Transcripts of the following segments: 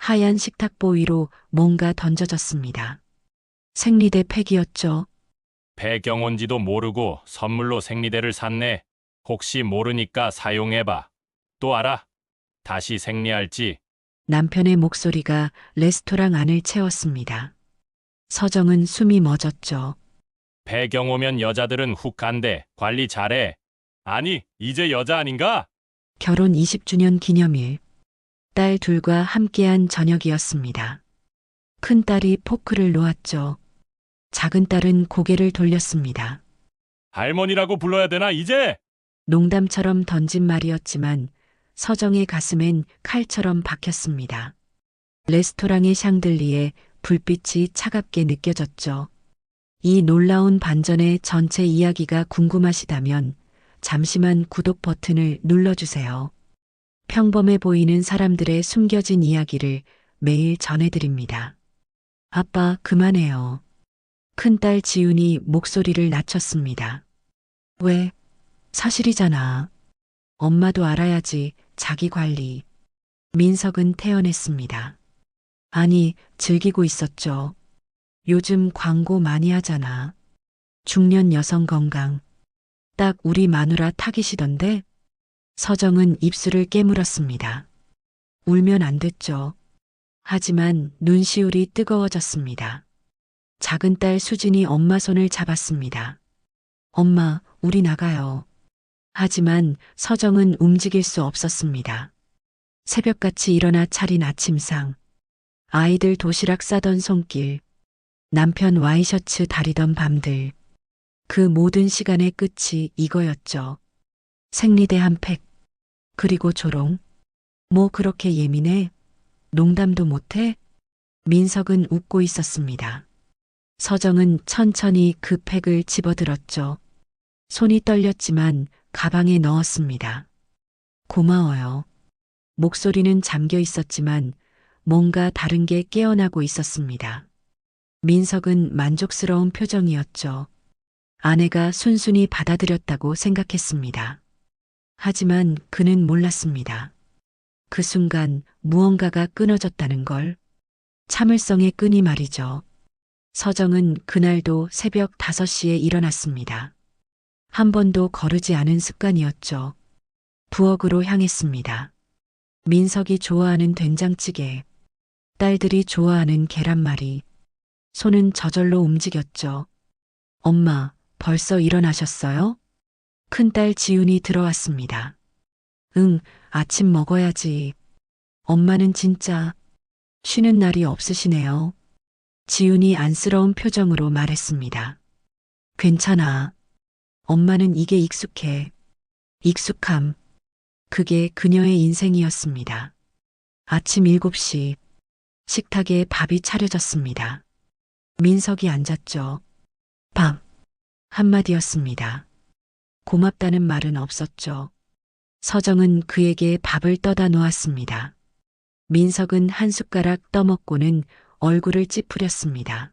하얀 식탁보 위로 뭔가 던져졌습니다. 생리대 팩이었죠. 배경 온지도 모르고 선물로 생리대를 샀네. 혹시 모르니까 사용해봐. 또 알아? 다시 생리할지. 남편의 목소리가 레스토랑 안을 채웠습니다. 서정은 숨이 멎었죠. 배경 오면 여자들은 훅 간대. 관리 잘해. 아니, 이제 여자 아닌가? 결혼 20주년 기념일. 딸 둘과 함께한 저녁이었습니다. 큰 딸이 포크를 놓았죠. 작은 딸은 고개를 돌렸습니다. 할머니라고 불러야 되나, 이제? 농담처럼 던진 말이었지만 서정의 가슴엔 칼처럼 박혔습니다. 레스토랑의 샹들리에 불빛이 차갑게 느껴졌죠. 이 놀라운 반전의 전체 이야기가 궁금하시다면 잠시만 구독 버튼을 눌러주세요. 평범해 보이는 사람들의 숨겨진 이야기를 매일 전해드립니다. 아빠, 그만해요. 큰딸 지훈이 목소리를 낮췄습니다. 왜? 사실이잖아. 엄마도 알아야지, 자기 관리. 민석은 태연했습니다. 아니, 즐기고 있었죠. 요즘 광고 많이 하잖아. 중년 여성 건강. 딱 우리 마누라 타깃이던데? 서정은 입술을 깨물었습니다. 울면 안 됐죠. 하지만 눈시울이 뜨거워졌습니다. 작은 딸 수진이 엄마 손을 잡았습니다. 엄마, 우리 나가요. 하지만 서정은 움직일 수 없었습니다. 새벽같이 일어나 차린 아침상, 아이들 도시락 싸던 손길, 남편 와이셔츠 다리던 밤들, 그 모든 시간의 끝이 이거였죠. 생리대 한 팩, 그리고 조롱. 뭐 그렇게 예민해? 농담도 못해? 민석은 웃고 있었습니다. 서정은 천천히 그 팩을 집어들었죠. 손이 떨렸지만 가방에 넣었습니다. 고마워요. 목소리는 잠겨 있었지만 뭔가 다른 게 깨어나고 있었습니다. 민석은 만족스러운 표정이었죠. 아내가 순순히 받아들였다고 생각했습니다. 하지만 그는 몰랐습니다. 그 순간 무언가가 끊어졌다는 걸. 참을성의 끈이 말이죠. 서정은 그날도 새벽 5시에 일어났습니다. 한 번도 거르지 않은 습관이었죠. 부엌으로 향했습니다. 민석이 좋아하는 된장찌개, 딸들이 좋아하는 계란말이, 손은 저절로 움직였죠. 엄마, 벌써 일어나셨어요? 큰딸 지훈이 들어왔습니다. 응, 아침 먹어야지. 엄마는 진짜 쉬는 날이 없으시네요. 지훈이 안쓰러운 표정으로 말했습니다. 괜찮아. 엄마는 이게 익숙해. 익숙함. 그게 그녀의 인생이었습니다. 아침 7시 식탁에 밥이 차려졌습니다. 민석이 앉았죠. 밥. 한마디였습니다. 고맙다는 말은 없었죠. 서정은 그에게 밥을 떠다 놓았습니다. 민석은 한 숟가락 떠먹고는 얼굴을 찌푸렸습니다.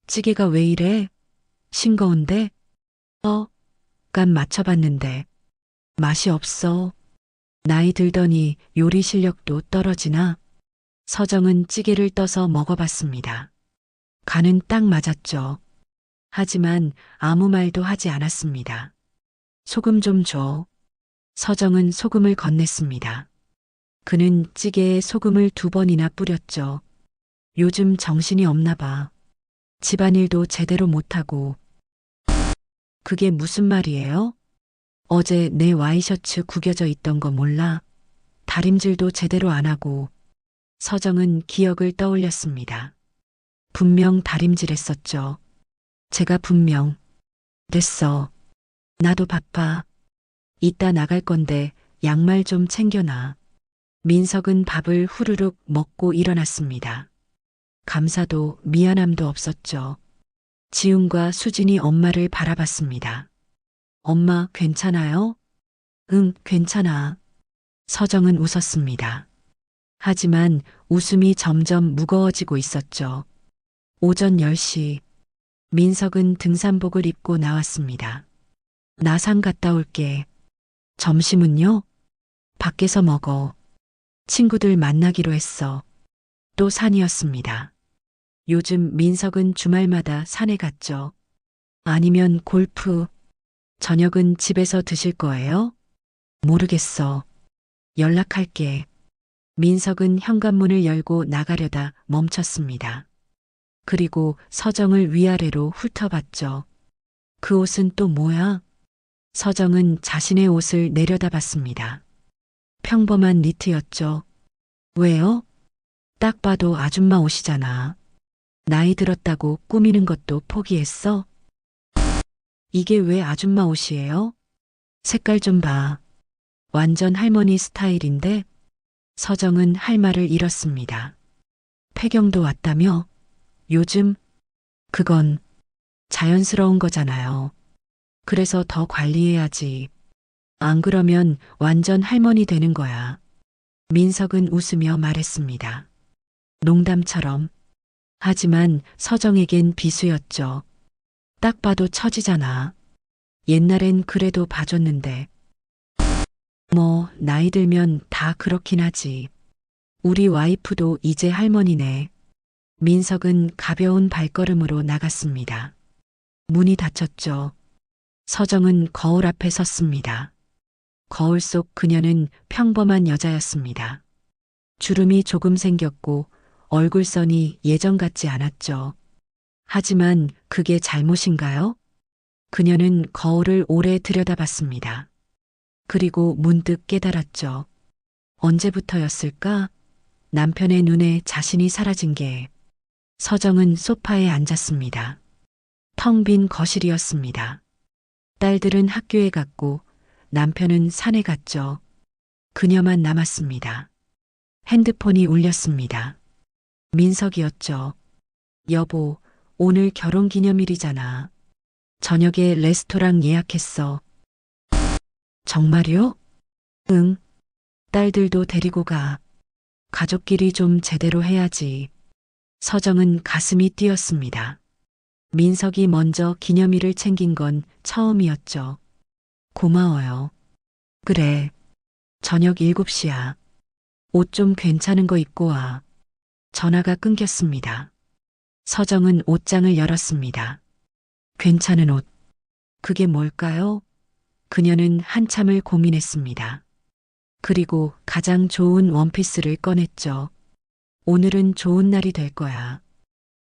찌개가 왜 이래? 싱거운데? 간 맞춰봤는데 맛이 없어. 나이 들더니 요리 실력도 떨어지나? 서정은 찌개를 떠서 먹어봤습니다. 간은 딱 맞았죠. 하지만 아무 말도 하지 않았습니다. 소금 좀 줘. 서정은 소금을 건넸습니다. 그는 찌개에 소금을 2번이나 뿌렸죠. 요즘 정신이 없나 봐. 집안일도 제대로 못하고. 그게 무슨 말이에요? 어제 내 와이셔츠 구겨져 있던 거 몰라? 다림질도 제대로 안 하고. 서정은 기억을 떠올렸습니다. 분명 다림질했었죠. 제가 분명. 됐어. 나도 바빠. 이따 나갈 건데 양말 좀 챙겨놔. 민석은 밥을 후루룩 먹고 일어났습니다. 감사도 미안함도 없었죠. 지훈과 수진이 엄마를 바라봤습니다. 엄마, 괜찮아요? 응, 괜찮아. 서정은 웃었습니다. 하지만 웃음이 점점 무거워지고 있었죠. 오전 10시, 민석은 등산복을 입고 나왔습니다. 나상 갔다 올게. 점심은요? 밖에서 먹어. 친구들 만나기로 했어. 또 산이었습니다. 요즘 민석은 주말마다 산에 갔죠. 아니면 골프. 저녁은 집에서 드실 거예요? 모르겠어. 연락할게. 민석은 현관문을 열고 나가려다 멈췄습니다. 그리고 서정을 위아래로 훑어봤죠. 그 옷은 또 뭐야? 서정은 자신의 옷을 내려다봤습니다. 평범한 니트였죠. 왜요? 딱 봐도 아줌마 옷이잖아. 나이 들었다고 꾸미는 것도 포기했어? 이게 왜 아줌마 옷이에요? 색깔 좀 봐. 완전 할머니 스타일인데? 서정은 할 말을 잃었습니다. 폐경도 왔다며? 요즘? 그건 자연스러운 거잖아요. 그래서 더 관리해야지. 안 그러면 완전 할머니 되는 거야. 민석은 웃으며 말했습니다. 농담처럼. 하지만 서정에겐 비수였죠. 딱 봐도 처지잖아. 옛날엔 그래도 봐줬는데. 뭐, 나이 들면 다 그렇긴 하지. 우리 와이프도 이제 할머니네. 민석은 가벼운 발걸음으로 나갔습니다. 문이 닫혔죠. 서정은 거울 앞에 섰습니다. 거울 속 그녀는 평범한 여자였습니다. 주름이 조금 생겼고 얼굴선이 예전 같지 않았죠. 하지만 그게 잘못인가요? 그녀는 거울을 오래 들여다봤습니다. 그리고 문득 깨달았죠. 언제부터였을까? 남편의 눈에 자신이 사라진 게. 서정은 소파에 앉았습니다. 텅 빈 거실이었습니다. 딸들은 학교에 갔고 남편은 산에 갔죠. 그녀만 남았습니다. 핸드폰이 울렸습니다. 민석이었죠. 여보, 오늘 결혼기념일이잖아. 저녁에 레스토랑 예약했어. 정말요? 응. 딸들도 데리고 가. 가족끼리 좀 제대로 해야지. 서정은 가슴이 뛰었습니다. 민석이 먼저 기념일을 챙긴 건 처음이었죠. 고마워요. 그래. 저녁 7시야. 옷 좀 괜찮은 거 입고 와. 전화가 끊겼습니다. 서정은 옷장을 열었습니다. 괜찮은 옷. 그게 뭘까요? 그녀는 한참을 고민했습니다. 그리고 가장 좋은 원피스를 꺼냈죠. 오늘은 좋은 날이 될 거야.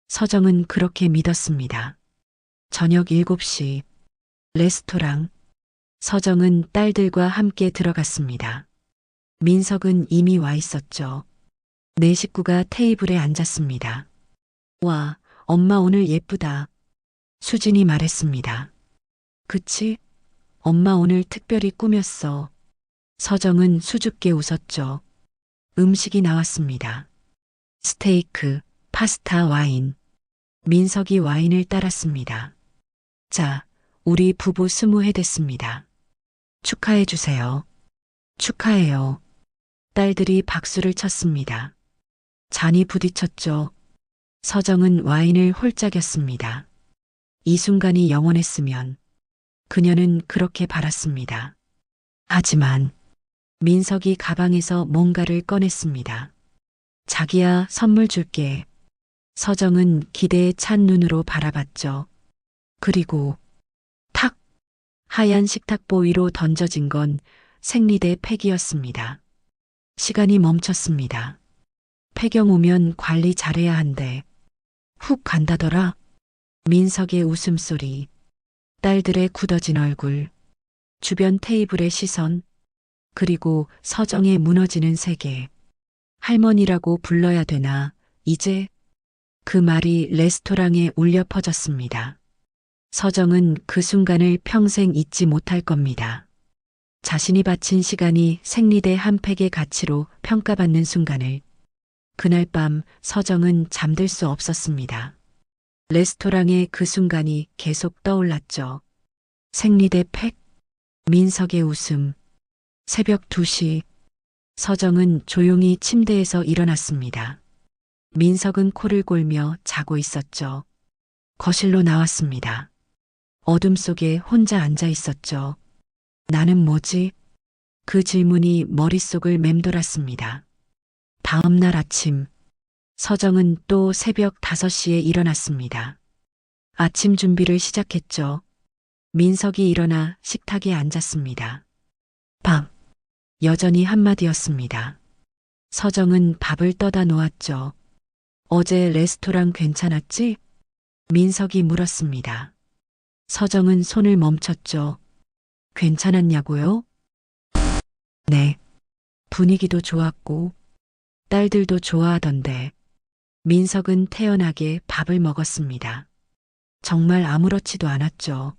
서정은 그렇게 믿었습니다. 저녁 7시. 레스토랑. 서정은 딸들과 함께 들어갔습니다. 민석은 이미 와 있었죠. 네 식구가 테이블에 앉았습니다. 와, 엄마 오늘 예쁘다. 수진이 말했습니다. 그치? 엄마 오늘 특별히 꾸몄어. 서정은 수줍게 웃었죠. 음식이 나왔습니다. 스테이크, 파스타, 와인. 민석이 와인을 따랐습니다. 자, 우리 부부 20회 됐습니다. 축하해 주세요. 축하해요. 딸들이 박수를 쳤습니다. 잔이 부딪혔죠. 서정은 와인을 홀짝였습니다. 이 순간이 영원했으면 그녀는 그렇게 바랐습니다. 하지만 민석이 가방에서 뭔가를 꺼냈습니다. 자기야, 선물 줄게. 서정은 기대에 찬 눈으로 바라봤죠. 그리고 탁! 하얀 식탁보 위로 던져진 건 생리대 팩이었습니다. 시간이 멈췄습니다. 폐경 오면 관리 잘해야 한대. 훅 간다더라. 민석의 웃음소리, 딸들의 굳어진 얼굴, 주변 테이블의 시선, 그리고 서정의 무너지는 세계. 할머니라고 불러야 되나, 이제? 그 말이 레스토랑에 울려 퍼졌습니다. 서정은 그 순간을 평생 잊지 못할 겁니다. 자신이 바친 시간이 생리대 한 팩의 가치로 평가받는 순간을. 그날 밤 서정은 잠들 수 없었습니다. 레스토랑의 그 순간이 계속 떠올랐죠. 생리대 팩, 민석의 웃음, 새벽 2시. 서정은 조용히 침대에서 일어났습니다. 민석은 코를 골며 자고 있었죠. 거실로 나왔습니다. 어둠 속에 혼자 앉아 있었죠. 나는 뭐지? 그 질문이 머릿속을 맴돌았습니다. 다음 날 아침, 서정은 또 새벽 5시에 일어났습니다. 아침 준비를 시작했죠. 민석이 일어나 식탁에 앉았습니다. 밥. 여전히 한마디였습니다. 서정은 밥을 떠다 놓았죠. 어제 레스토랑 괜찮았지? 민석이 물었습니다. 서정은 손을 멈췄죠. 괜찮았냐고요? 네. 분위기도 좋았고 딸들도 좋아하던데. 민석은 태연하게 밥을 먹었습니다. 정말 아무렇지도 않았죠.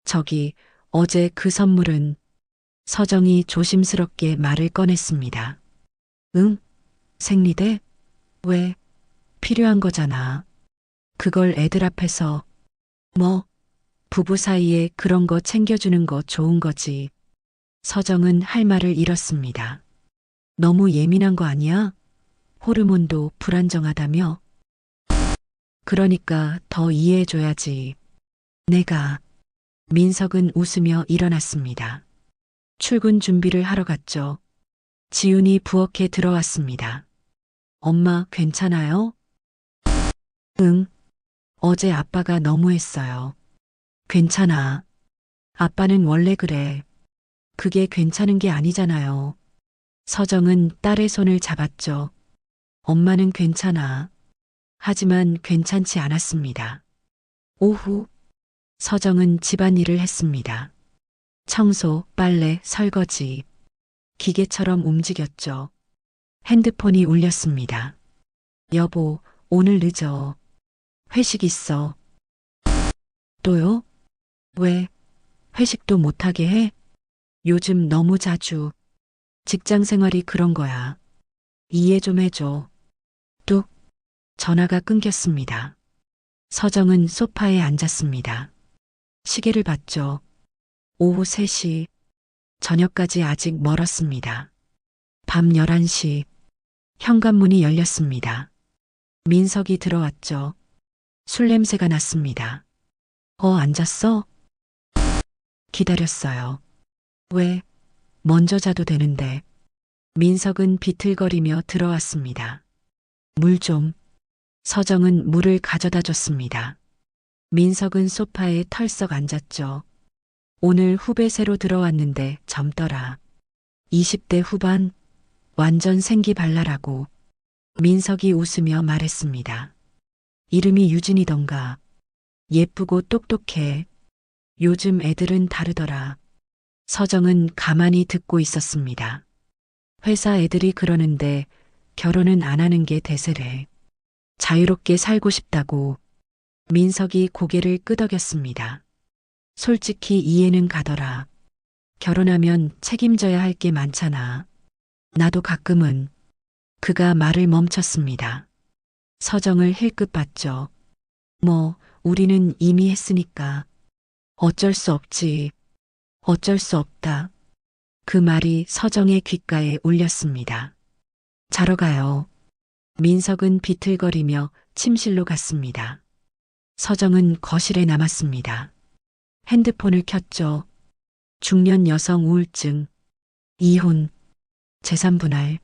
저기 어제 그 선물은 서정이 조심스럽게 말을 꺼냈습니다. 응? 생리대? 왜? 필요한 거잖아. 그걸 애들 앞에서 뭐 부부 사이에 그런 거 챙겨주는 거 좋은 거지. 서정은 할 말을 잃었습니다. 너무 예민한 거 아니야? 호르몬도 불안정하다며? 그러니까 더 이해해줘야지. 내가. 민석은 웃으며 일어났습니다. 출근 준비를 하러 갔죠. 지훈이 부엌에 들어왔습니다. 엄마 괜찮아요? 응. 어제 아빠가 너무했어요. 괜찮아. 아빠는 원래 그래. 그게 괜찮은 게 아니잖아요. 서정은 딸의 손을 잡았죠. 엄마는 괜찮아. 하지만 괜찮지 않았습니다. 오후, 서정은 집안일을 했습니다. 청소, 빨래, 설거지. 기계처럼 움직였죠. 핸드폰이 울렸습니다. 여보, 오늘 늦어. 회식 있어. 또요? 왜? 회식도 못하게 해? 요즘 너무 자주. 직장 생활이 그런 거야. 이해 좀 해줘. 뚝. 전화가 끊겼습니다. 서정은 소파에 앉았습니다. 시계를 봤죠. 오후 3시. 저녁까지 아직 멀었습니다. 밤 11시. 현관문이 열렸습니다. 민석이 들어왔죠. 술 냄새가 났습니다. 앉았어? 기다렸어요. 왜? 먼저 자도 되는데. 민석은 비틀거리며 들어왔습니다. 물 좀. 서정은 물을 가져다 줬습니다. 민석은 소파에 털썩 앉았죠. 오늘 후배 새로 들어왔는데 젊더라. 20대 후반, 완전 생기발랄하고. 민석이 웃으며 말했습니다. 이름이 유진이던가. 예쁘고 똑똑해. 요즘 애들은 다르더라. 서정은 가만히 듣고 있었습니다. 회사 애들이 그러는데 결혼은 안 하는 게 대세래. 자유롭게 살고 싶다고. 민석이 고개를 끄덕였습니다. 솔직히 이해는 가더라. 결혼하면 책임져야 할 게 많잖아. 나도 가끔은. 그가 말을 멈췄습니다. 서정을 힐끗 봤죠. 뭐, 우리는 이미 했으니까. 어쩔 수 없지. 어쩔 수 없다. 그 말이 서정의 귓가에 울렸습니다. 자러 가요. 민석은 비틀거리며 침실로 갔습니다. 서정은 거실에 남았습니다. 핸드폰을 켰죠. 중년 여성 우울증, 이혼, 재산 분할,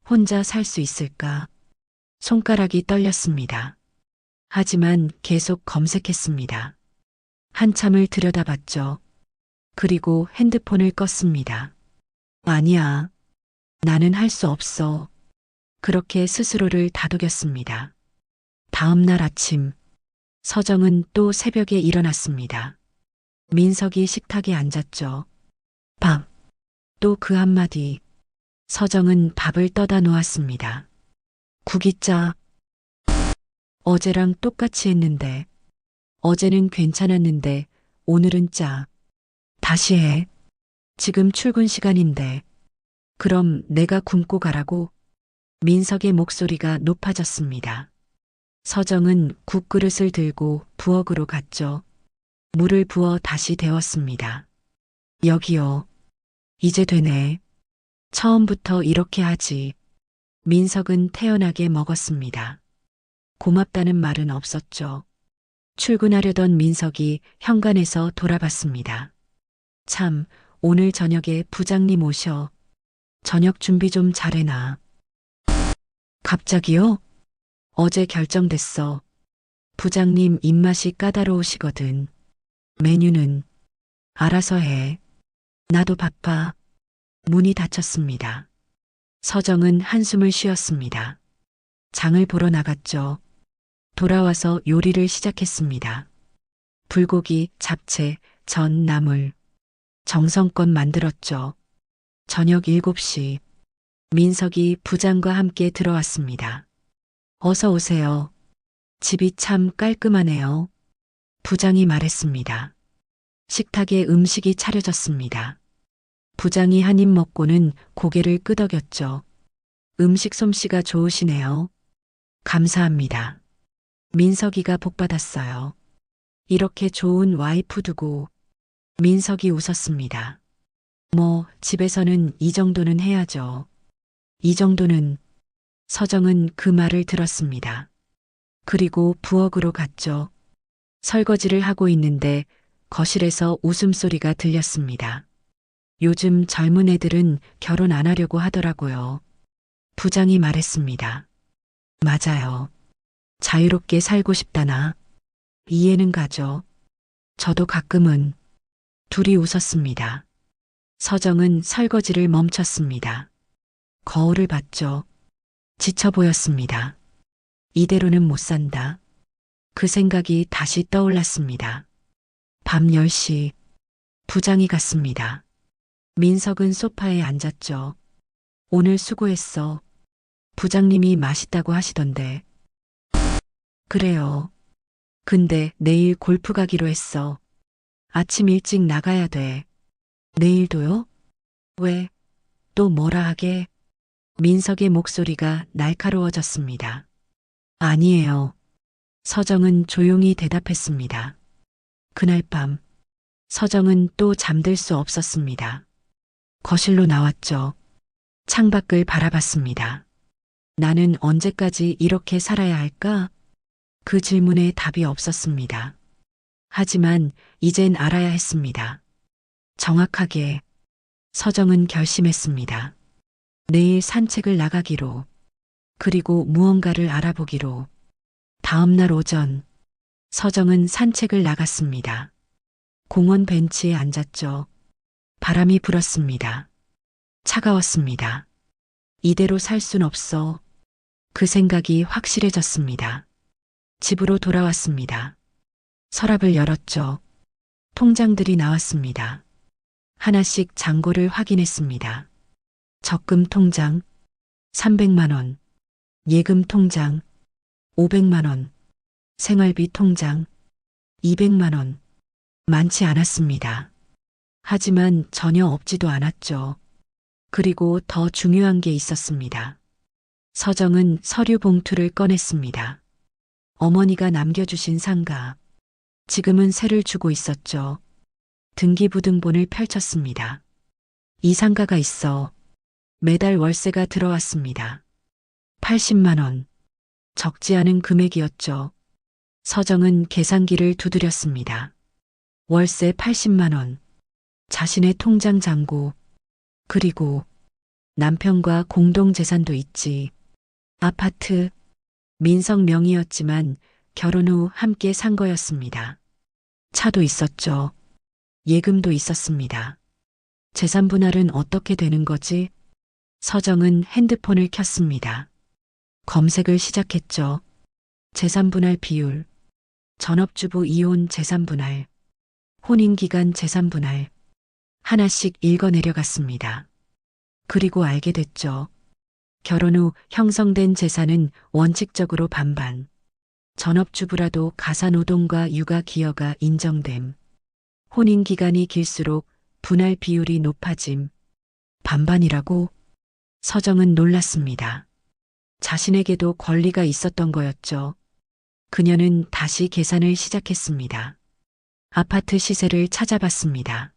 혼자 살 수 있을까? 손가락이 떨렸습니다. 하지만 계속 검색했습니다. 한참을 들여다봤죠. 그리고 핸드폰을 껐습니다. 아니야. 나는 할 수 없어. 그렇게 스스로를 다독였습니다. 다음 날 아침, 서정은 또 새벽에 일어났습니다. 민석이 식탁에 앉았죠. 밥. 또 그 한마디. 서정은 밥을 떠다 놓았습니다. 국이 짜. 어제랑 똑같이 했는데. 어제는 괜찮았는데 오늘은 짜. 다시 해. 지금 출근 시간인데. 그럼 내가 굶고 가라고? 민석의 목소리가 높아졌습니다. 서정은 국그릇을 들고 부엌으로 갔죠. 물을 부어 다시 데웠습니다. 여기요. 이제 되네. 처음부터 이렇게 하지. 민석은 태연하게 먹었습니다. 고맙다는 말은 없었죠. 출근하려던 민석이 현관에서 돌아봤습니다. 참, 오늘 저녁에 부장님 오셔. 저녁 준비 좀 잘해놔. 갑자기요? 어제 결정됐어. 부장님 입맛이 까다로우시거든. 메뉴는 알아서 해. 나도 바빠. 문이 닫혔습니다. 서정은 한숨을 쉬었습니다. 장을 보러 나갔죠. 돌아와서 요리를 시작했습니다. 불고기, 잡채, 전, 나물. 정성껏 만들었죠. 저녁 7시 민석이 부장과 함께 들어왔습니다. 어서 오세요. 집이 참 깔끔하네요. 부장이 말했습니다. 식탁에 음식이 차려졌습니다. 부장이 한 입 먹고는 고개를 끄덕였죠. 음식 솜씨가 좋으시네요. 감사합니다. 민석이가 복받았어요. 이렇게 좋은 와이프 두고 민석이 웃었습니다. 뭐 집에서는 이 정도는 해야죠. 이 정도는 서정은 그 말을 들었습니다. 그리고 부엌으로 갔죠. 설거지를 하고 있는데 거실에서 웃음소리가 들렸습니다. 요즘 젊은 애들은 결혼 안 하려고 하더라고요. 부장이 말했습니다. 맞아요. 자유롭게 살고 싶다나. 이해는 가죠. 저도 가끔은. 둘이 웃었습니다. 서정은 설거지를 멈췄습니다. 거울을 봤죠. 지쳐 보였습니다. 이대로는 못 산다. 그 생각이 다시 떠올랐습니다. 밤 10시 부장이 갔습니다. 민석은 소파에 앉았죠. 오늘 수고했어. 부장님이 맛있다고 하시던데. 그래요. 근데 내일 골프 가기로 했어. 아침 일찍 나가야 돼. 내일도요? 왜? 또 뭐라 하게? 민석의 목소리가 날카로워졌습니다. 아니에요. 서정은 조용히 대답했습니다. 그날 밤, 서정은 또 잠들 수 없었습니다. 거실로 나왔죠. 창밖을 바라봤습니다. 나는 언제까지 이렇게 살아야 할까? 그 질문에 답이 없었습니다. 하지만 이젠 알아야 했습니다. 정확하게 서정은 결심했습니다. 내일 산책을 나가기로, 그리고 무언가를 알아보기로. 다음 날 오전, 서정은 산책을 나갔습니다. 공원 벤치에 앉았죠. 바람이 불었습니다. 차가웠습니다. 이대로 살 순 없어. 그 생각이 확실해졌습니다. 집으로 돌아왔습니다. 서랍을 열었죠. 통장들이 나왔습니다. 하나씩 잔고를 확인했습니다. 적금 통장 300만 원, 예금 통장 500만 원, 생활비 통장 200만 원. 많지 않았습니다. 하지만 전혀 없지도 않았죠. 그리고 더 중요한 게 있었습니다. 서정은 서류 봉투를 꺼냈습니다. 어머니가 남겨주신 상가. 지금은 세를 주고 있었죠. 등기부등본을 펼쳤습니다. 이 상가가 있어. 매달 월세가 들어왔습니다. 80만 원. 적지 않은 금액이었죠. 서정은 계산기를 두드렸습니다. 월세 80만 원. 자신의 통장 잔고. 그리고 남편과 공동재산도 있지. 아파트. 민석 명의였지만 결혼 후 함께 산 거였습니다. 차도 있었죠. 예금도 있었습니다. 재산 분할은 어떻게 되는 거지? 서정은 핸드폰을 켰습니다. 검색을 시작했죠. 재산 분할 비율, 전업주부 이혼 재산 분할, 혼인기간 재산 분할, 하나씩 읽어내려갔습니다. 그리고 알게 됐죠. 결혼 후 형성된 재산은 원칙적으로 반반. 전업주부라도 가사노동과 육아기여가 인정됨. 혼인기간이 길수록 분할 비율이 높아짐. 반반이라고? 서정은 놀랐습니다. 자신에게도 권리가 있었던 거였죠. 그녀는 다시 계산을 시작했습니다. 아파트 시세를 찾아봤습니다.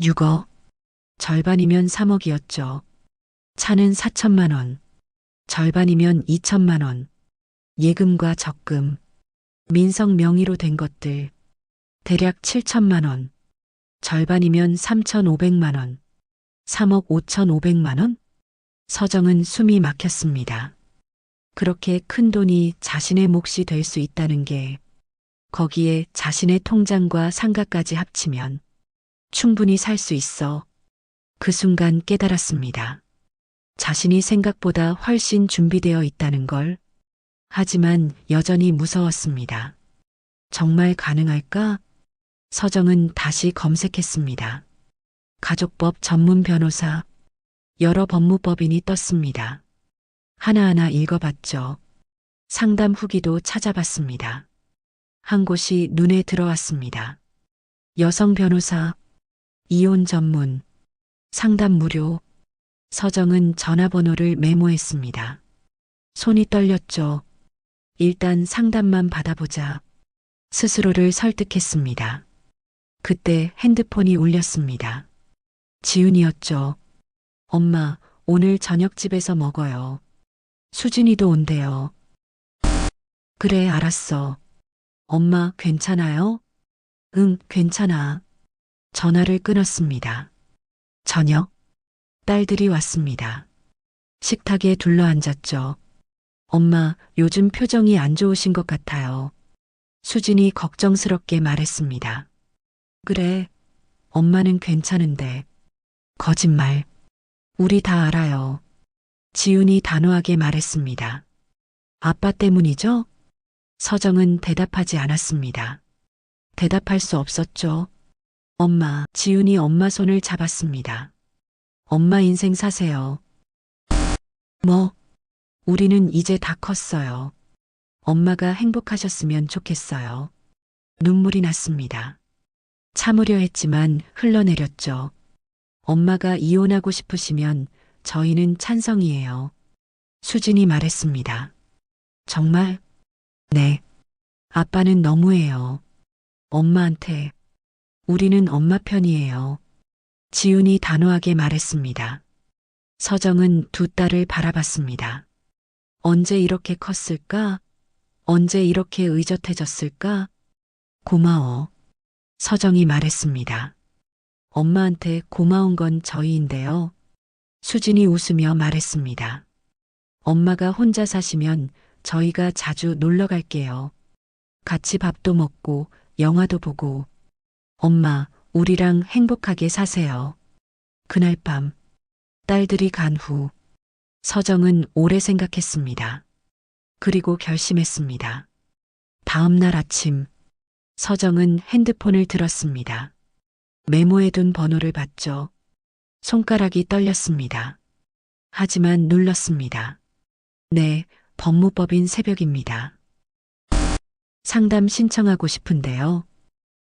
6억. 절반이면 3억이었죠. 차는 4천만 원. 절반이면 2천만 원. 예금과 적금. 민석 명의로 된 것들. 대략 7천만 원. 절반이면 3,500만 원. 3억 5,500만 원? 서정은 숨이 막혔습니다. 그렇게 큰 돈이 자신의 몫이 될 수 있다는 게, 거기에 자신의 통장과 상가까지 합치면 충분히 살 수 있어. 그 순간 깨달았습니다. 자신이 생각보다 훨씬 준비되어 있다는 걸. 하지만 여전히 무서웠습니다. 정말 가능할까? 서정은 다시 검색했습니다. 가족법 전문 변호사, 여러 법무법인이 떴습니다. 하나하나 읽어봤죠. 상담 후기도 찾아봤습니다. 한 곳이 눈에 들어왔습니다. 여성 변호사, 이혼 전문, 상담 무료. 서정은 전화번호를 메모했습니다. 손이 떨렸죠. 일단 상담만 받아보자. 스스로를 설득했습니다. 그때 핸드폰이 울렸습니다. 지훈이었죠. 엄마, 오늘 저녁 집에서 먹어요. 수진이도 온대요. 그래, 알았어. 엄마, 괜찮아요? 응, 괜찮아. 전화를 끊었습니다. 저녁, 딸들이 왔습니다. 식탁에 둘러앉았죠. 엄마, 요즘 표정이 안 좋으신 것 같아요. 수진이 걱정스럽게 말했습니다. 그래, 엄마는 괜찮은데. 거짓말. 우리 다 알아요. 지훈이 단호하게 말했습니다. 아빠 때문이죠? 서정은 대답하지 않았습니다. 대답할 수 없었죠. 엄마, 지훈이 엄마 손을 잡았습니다. 엄마 인생 사세요. 뭐? 우리는 이제 다 컸어요. 엄마가 행복하셨으면 좋겠어요. 눈물이 났습니다. 참으려 했지만 흘러내렸죠. 엄마가 이혼하고 싶으시면 저희는 찬성이에요. 수진이 말했습니다. 정말? 네. 아빠는 너무해요. 엄마한테. 우리는 엄마 편이에요. 지훈이 단호하게 말했습니다. 서정은 두 딸을 바라봤습니다. 언제 이렇게 컸을까? 언제 이렇게 의젓해졌을까? 고마워. 서정이 말했습니다. 엄마한테 고마운 건 저희인데요. 수진이 웃으며 말했습니다. 엄마가 혼자 사시면 저희가 자주 놀러 갈게요. 같이 밥도 먹고 영화도 보고. 엄마, 우리랑 행복하게 사세요. 그날 밤, 딸들이 간 후, 서정은 오래 생각했습니다. 그리고 결심했습니다. 다음 날 아침, 서정은 핸드폰을 들었습니다. 메모해둔 번호를 봤죠. 손가락이 떨렸습니다. 하지만 눌렀습니다. 네, 법무법인 새벽입니다. 상담 신청하고 싶은데요.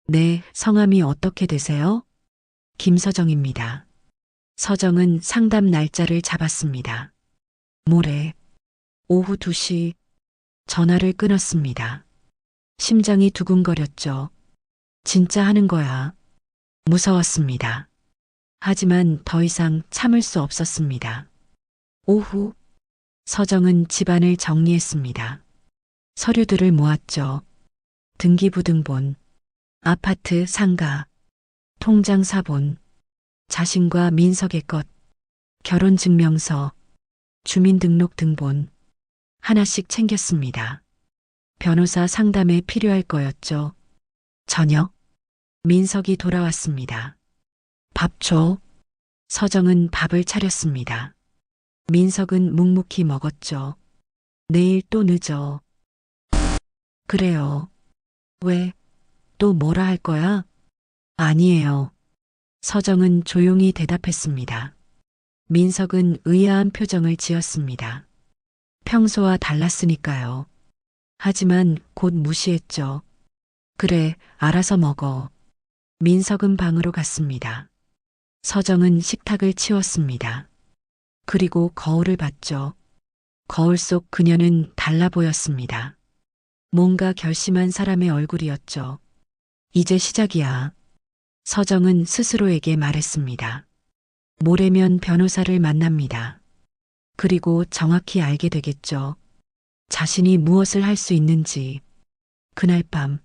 네, 성함이 어떻게 되세요? 김서정입니다. 서정은 상담 날짜를 잡았습니다. 모레 오후 2시 전화를 끊었습니다. 심장이 두근거렸죠. 진짜 하는 거야. 무서웠습니다. 하지만 더 이상 참을 수 없었습니다. 오후 서정은 집안을 정리했습니다. 서류들을 모았죠. 등기부등본, 아파트 상가, 통장 사본, 자신과 민석의 것, 결혼증명서, 주민등록등본 하나씩 챙겼습니다. 변호사 상담에 필요할 거였죠. 저녁, 민석이 돌아왔습니다. 밥 줘. 서정은 밥을 차렸습니다. 민석은 묵묵히 먹었죠. 내일 또 늦어. 그래요. 왜? 또 뭐라 할 거야? 아니에요. 서정은 조용히 대답했습니다. 민석은 의아한 표정을 지었습니다. 평소와 달랐으니까요. 하지만 곧 무시했죠. 그래, 알아서 먹어. 민석은 방으로 갔습니다. 서정은 식탁을 치웠습니다. 그리고 거울을 봤죠. 거울 속 그녀는 달라 보였습니다. 뭔가 결심한 사람의 얼굴이었죠. 이제 시작이야. 서정은 스스로에게 말했습니다. 모레면 변호사를 만납니다. 그리고 정확히 알게 되겠죠. 자신이 무엇을 할 수 있는지. 그날 밤,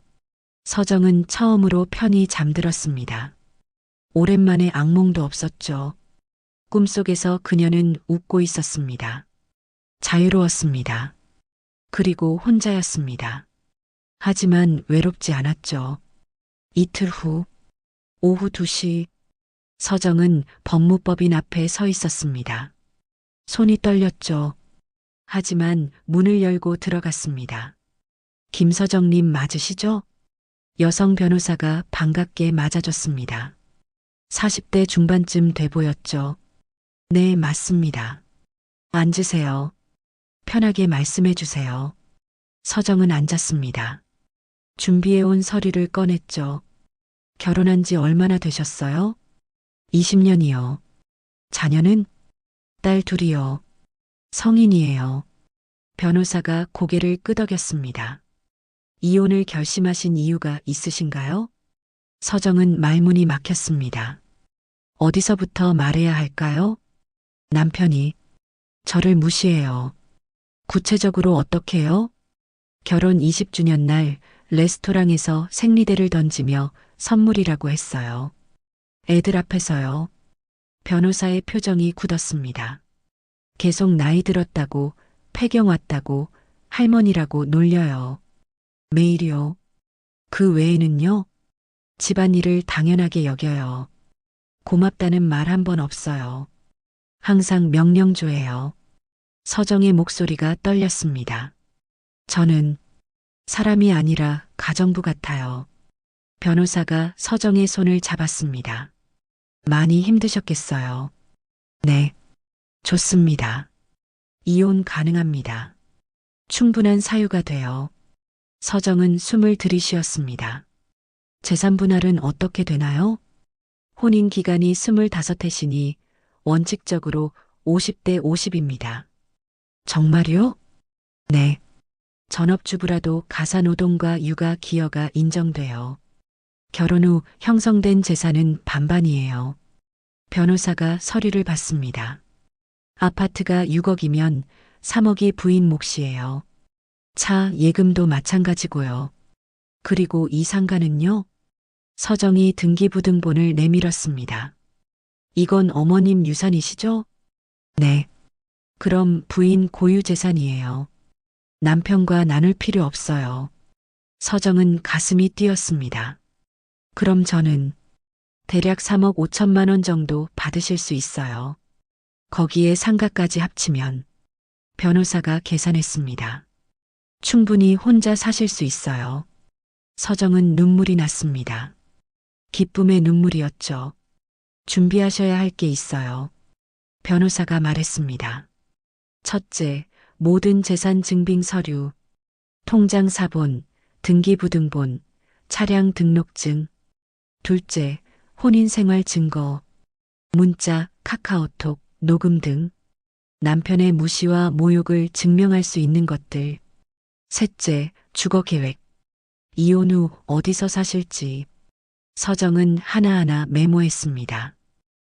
서정은 처음으로 편히 잠들었습니다. 오랜만에 악몽도 없었죠. 꿈속에서 그녀는 웃고 있었습니다. 자유로웠습니다. 그리고 혼자였습니다. 하지만 외롭지 않았죠. 이틀 후, 오후 2시, 서정은 법무법인 앞에 서 있었습니다. 손이 떨렸죠. 하지만 문을 열고 들어갔습니다. 김서정님 맞으시죠? 여성 변호사가 반갑게 맞아줬습니다. 40대 중반쯤 돼 보였죠. 네, 맞습니다. 앉으세요. 편하게 말씀해 주세요. 서정은 앉았습니다. 준비해온 서류를 꺼냈죠. 결혼한 지 얼마나 되셨어요? 20년이요. 자녀는? 딸 둘이요. 성인이에요. 변호사가 고개를 끄덕였습니다. 이혼을 결심하신 이유가 있으신가요? 서정은 말문이 막혔습니다. 어디서부터 말해야 할까요? 남편이 저를 무시해요. 구체적으로 어떻게요? 결혼 20주년 날 레스토랑에서 생리대를 던지며 선물이라고 했어요. 애들 앞에서요. 변호사의 표정이 굳었습니다. 계속 나이 들었다고, 폐경 왔다고, 할머니라고 놀려요. 매일이요. 그 외에는요? 집안일을 당연하게 여겨요. 고맙다는 말 한 번 없어요. 항상 명령조예요. 서정의 목소리가 떨렸습니다. 저는 사람이 아니라 가정부 같아요. 변호사가 서정의 손을 잡았습니다. 많이 힘드셨겠어요. 네, 좋습니다. 이혼 가능합니다. 충분한 사유가 돼요. 서정은 숨을 들이쉬었습니다. 재산 분할은 어떻게 되나요? 혼인 기간이 25해시니 원칙적으로 50대 50입니다. 정말요? 네. 전업주부라도 가사노동과 육아 기여가 인정돼요. 결혼 후 형성된 재산은 반반이에요. 변호사가 서류를 받습니다. 아파트가 6억이면 3억이 부인 몫이에요. 차 예금도 마찬가지고요. 그리고 이 상가는요? 서정이 등기부등본을 내밀었습니다. 이건 어머님 유산이시죠? 네. 그럼 부인 고유 재산이에요. 남편과 나눌 필요 없어요. 서정은 가슴이 뛰었습니다. 그럼 저는 대략 3억 5천만 원 정도 받으실 수 있어요. 거기에 상가까지 합치면 변호사가 계산했습니다. 충분히 혼자 사실 수 있어요. 서정은 눈물이 났습니다. 기쁨의 눈물이었죠. 준비하셔야 할 게 있어요. 변호사가 말했습니다. 첫째, 모든 재산 증빙 서류, 통장 사본, 등기부등본, 차량 등록증. 둘째, 혼인생활 증거, 문자, 카카오톡, 녹음 등 남편의 무시와 모욕을 증명할 수 있는 것들. 셋째, 주거 계획. 이혼 후 어디서 사실지. 서정은 하나하나 메모했습니다.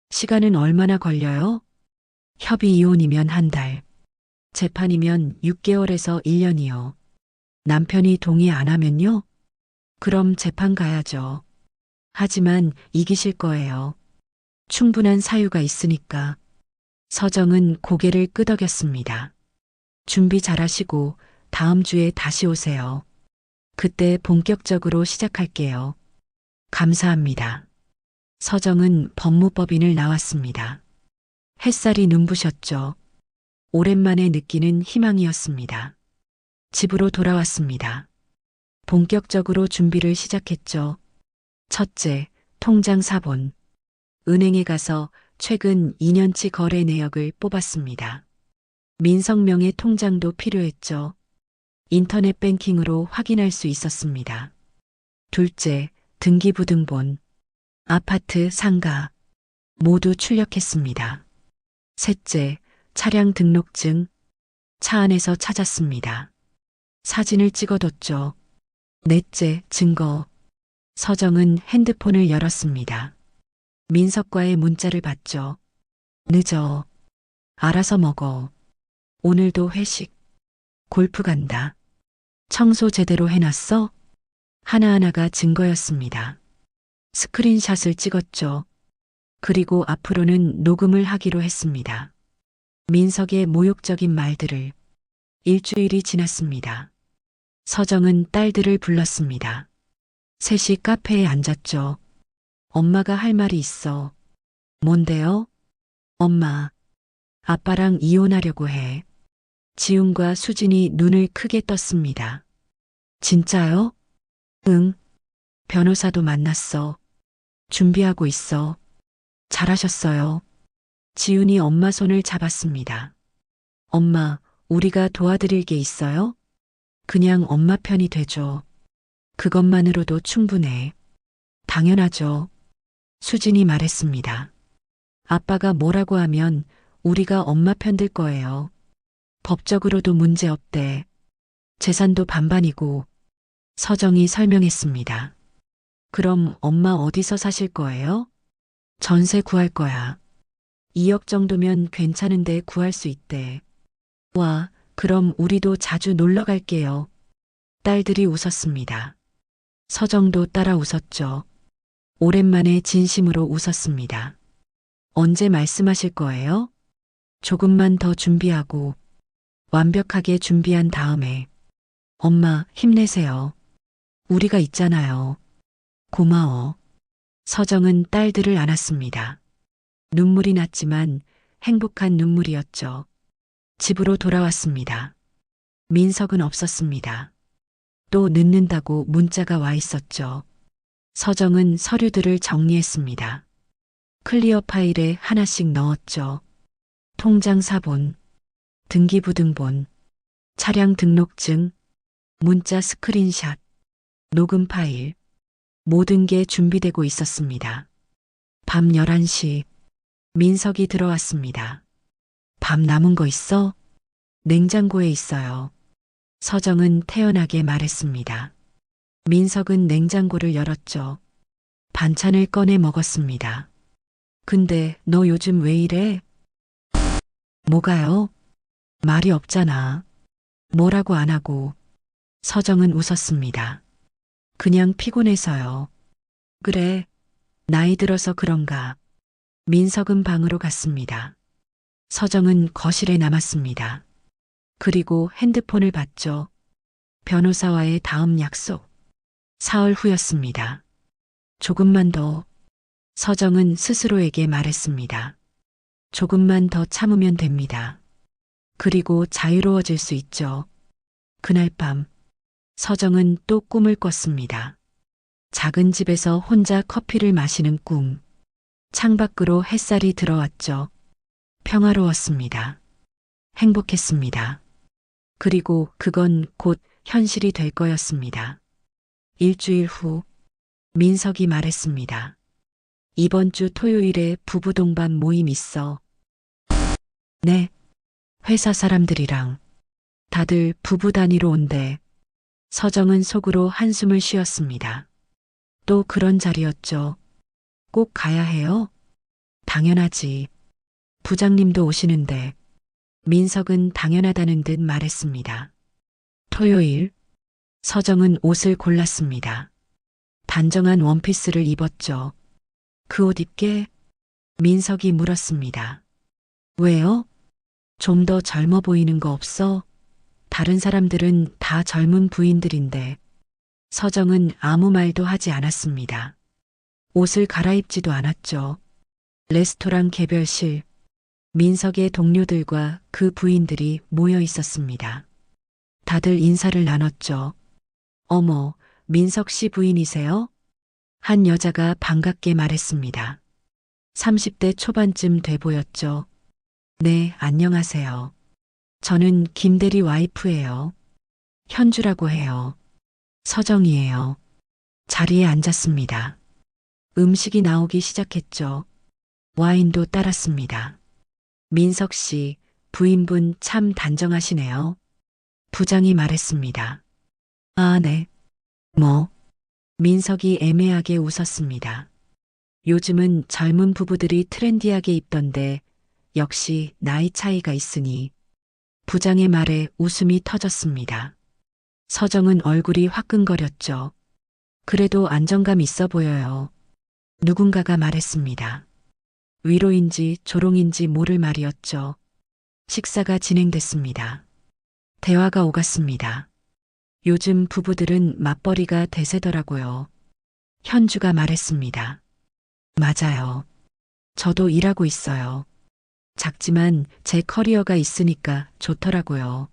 시간은 얼마나 걸려요? 협의 이혼이면 한 달. 재판이면 6개월에서 1년이요. 남편이 동의 안 하면요? 그럼 재판 가야죠. 하지만 이기실 거예요. 충분한 사유가 있으니까. 서정은 고개를 끄덕였습니다. 준비 잘하시고 다음 주에 다시 오세요. 그때 본격적으로 시작할게요. 감사합니다. 서정은 법무법인을 나왔습니다. 햇살이 눈부셨죠. 오랜만에 느끼는 희망이었습니다. 집으로 돌아왔습니다. 본격적으로 준비를 시작했죠. 첫째, 통장 사본. 은행에 가서 최근 2년치 거래 내역을 뽑았습니다. 민성명의 통장도 필요했죠. 인터넷 뱅킹으로 확인할 수 있었습니다. 둘째, 등기부등본. 아파트, 상가. 모두 출력했습니다. 셋째, 차량 등록증. 차 안에서 찾았습니다. 사진을 찍어뒀죠. 넷째, 증거. 서정은 핸드폰을 열었습니다. 민석과의 문자를 봤죠. 늦어. 알아서 먹어. 오늘도 회식. 골프 간다. 청소 제대로 해놨어? 하나하나가 증거였습니다. 스크린샷을 찍었죠. 그리고 앞으로는 녹음을 하기로 했습니다. 민석의 모욕적인 말들을, 일주일이 지났습니다. 서정은 딸들을 불렀습니다. 셋이 카페에 앉았죠. 엄마가 할 말이 있어. 뭔데요? 엄마, 아빠랑 이혼하려고 해. 지훈과 수진이 눈을 크게 떴습니다. 진짜요? 응. 변호사도 만났어. 준비하고 있어. 잘하셨어요. 지훈이 엄마 손을 잡았습니다. 엄마, 우리가 도와드릴 게 있어요? 그냥 엄마 편이 되죠. 그것만으로도 충분해. 당연하죠. 수진이 말했습니다. 아빠가 뭐라고 하면 우리가 엄마 편 들 거예요. 법적으로도 문제 없대. 재산도 반반이고. 서정이 설명했습니다. 그럼 엄마 어디서 사실 거예요? 전세 구할 거야. 2억 정도면 괜찮은데 구할 수 있대. 와, 그럼 우리도 자주 놀러 갈게요. 딸들이 웃었습니다. 서정도 따라 웃었죠. 오랜만에 진심으로 웃었습니다. 언제 말씀하실 거예요? 조금만 더 준비하고 완벽하게 준비한 다음에 엄마 힘내세요. 우리가 있잖아요. 고마워. 서정은 딸들을 안았습니다. 눈물이 났지만 행복한 눈물이었죠. 집으로 돌아왔습니다. 민석은 없었습니다. 또 늦는다고 문자가 와 있었죠. 서정은 서류들을 정리했습니다. 클리어 파일에 하나씩 넣었죠. 통장 사본, 등기부등본, 차량 등록증, 문자 스크린샷, 녹음 파일, 모든 게 준비되고 있었습니다. 밤 11시, 민석이 들어왔습니다. 밥 남은 거 있어? 냉장고에 있어요. 서정은 태연하게 말했습니다. 민석은 냉장고를 열었죠. 반찬을 꺼내 먹었습니다. 근데 너 요즘 왜 이래? 뭐가요? 말이 없잖아. 뭐라고 안 하고. 서정은 웃었습니다. 그냥 피곤해서요. 그래, 나이 들어서 그런가. 민석은 방으로 갔습니다. 서정은 거실에 남았습니다. 그리고 핸드폰을 봤죠. 변호사와의 다음 약속. 사흘 후였습니다. 조금만 더. 서정은 스스로에게 말했습니다. 조금만 더 참으면 됩니다. 그리고 자유로워질 수 있죠. 그날 밤, 서정은 또 꿈을 꿨습니다. 작은 집에서 혼자 커피를 마시는 꿈. 창밖으로 햇살이 들어왔죠. 평화로웠습니다. 행복했습니다. 그리고 그건 곧 현실이 될 거였습니다. 일주일 후, 민석이 말했습니다. 이번 주 토요일에 부부 동반 모임 있어. 네. 회사 사람들이랑 다들 부부 단위로 온대. 서정은 속으로 한숨을 쉬었습니다. 또 그런 자리였죠. 꼭 가야 해요? 당연하지. 부장님도 오시는데. 민석은 당연하다는 듯 말했습니다. 토요일, 서정은 옷을 골랐습니다. 단정한 원피스를 입었죠. 그 옷 입게? 민석이 물었습니다. 왜요? 좀 더 젊어 보이는 거 없어? 다른 사람들은 다 젊은 부인들인데. 서정은 아무 말도 하지 않았습니다. 옷을 갈아입지도 않았죠. 레스토랑 개별실, 민석의 동료들과 그 부인들이 모여 있었습니다. 다들 인사를 나눴죠. 어머, 민석 씨 부인이세요? 한 여자가 반갑게 말했습니다. 30대 초반쯤 돼 보였죠. 네, 안녕하세요. 저는 김대리 와이프예요. 현주라고 해요. 서정이에요. 자리에 앉았습니다. 음식이 나오기 시작했죠. 와인도 따랐습니다. 민석 씨, 부인분 참 단정하시네요. 부장이 말했습니다. 아, 네. 뭐? 민석이 애매하게 웃었습니다. 요즘은 젊은 부부들이 트렌디하게 입던데 역시 나이 차이가 있으니. 부장의 말에 웃음이 터졌습니다. 서정은 얼굴이 화끈거렸죠. 그래도 안정감 있어 보여요. 누군가가 말했습니다. 위로인지 조롱인지 모를 말이었죠. 식사가 진행됐습니다. 대화가 오갔습니다. 요즘 부부들은 맞벌이가 대세더라고요. 현주가 말했습니다. 맞아요. 저도 일하고 있어요. 작지만 제 커리어가 있으니까 좋더라고요.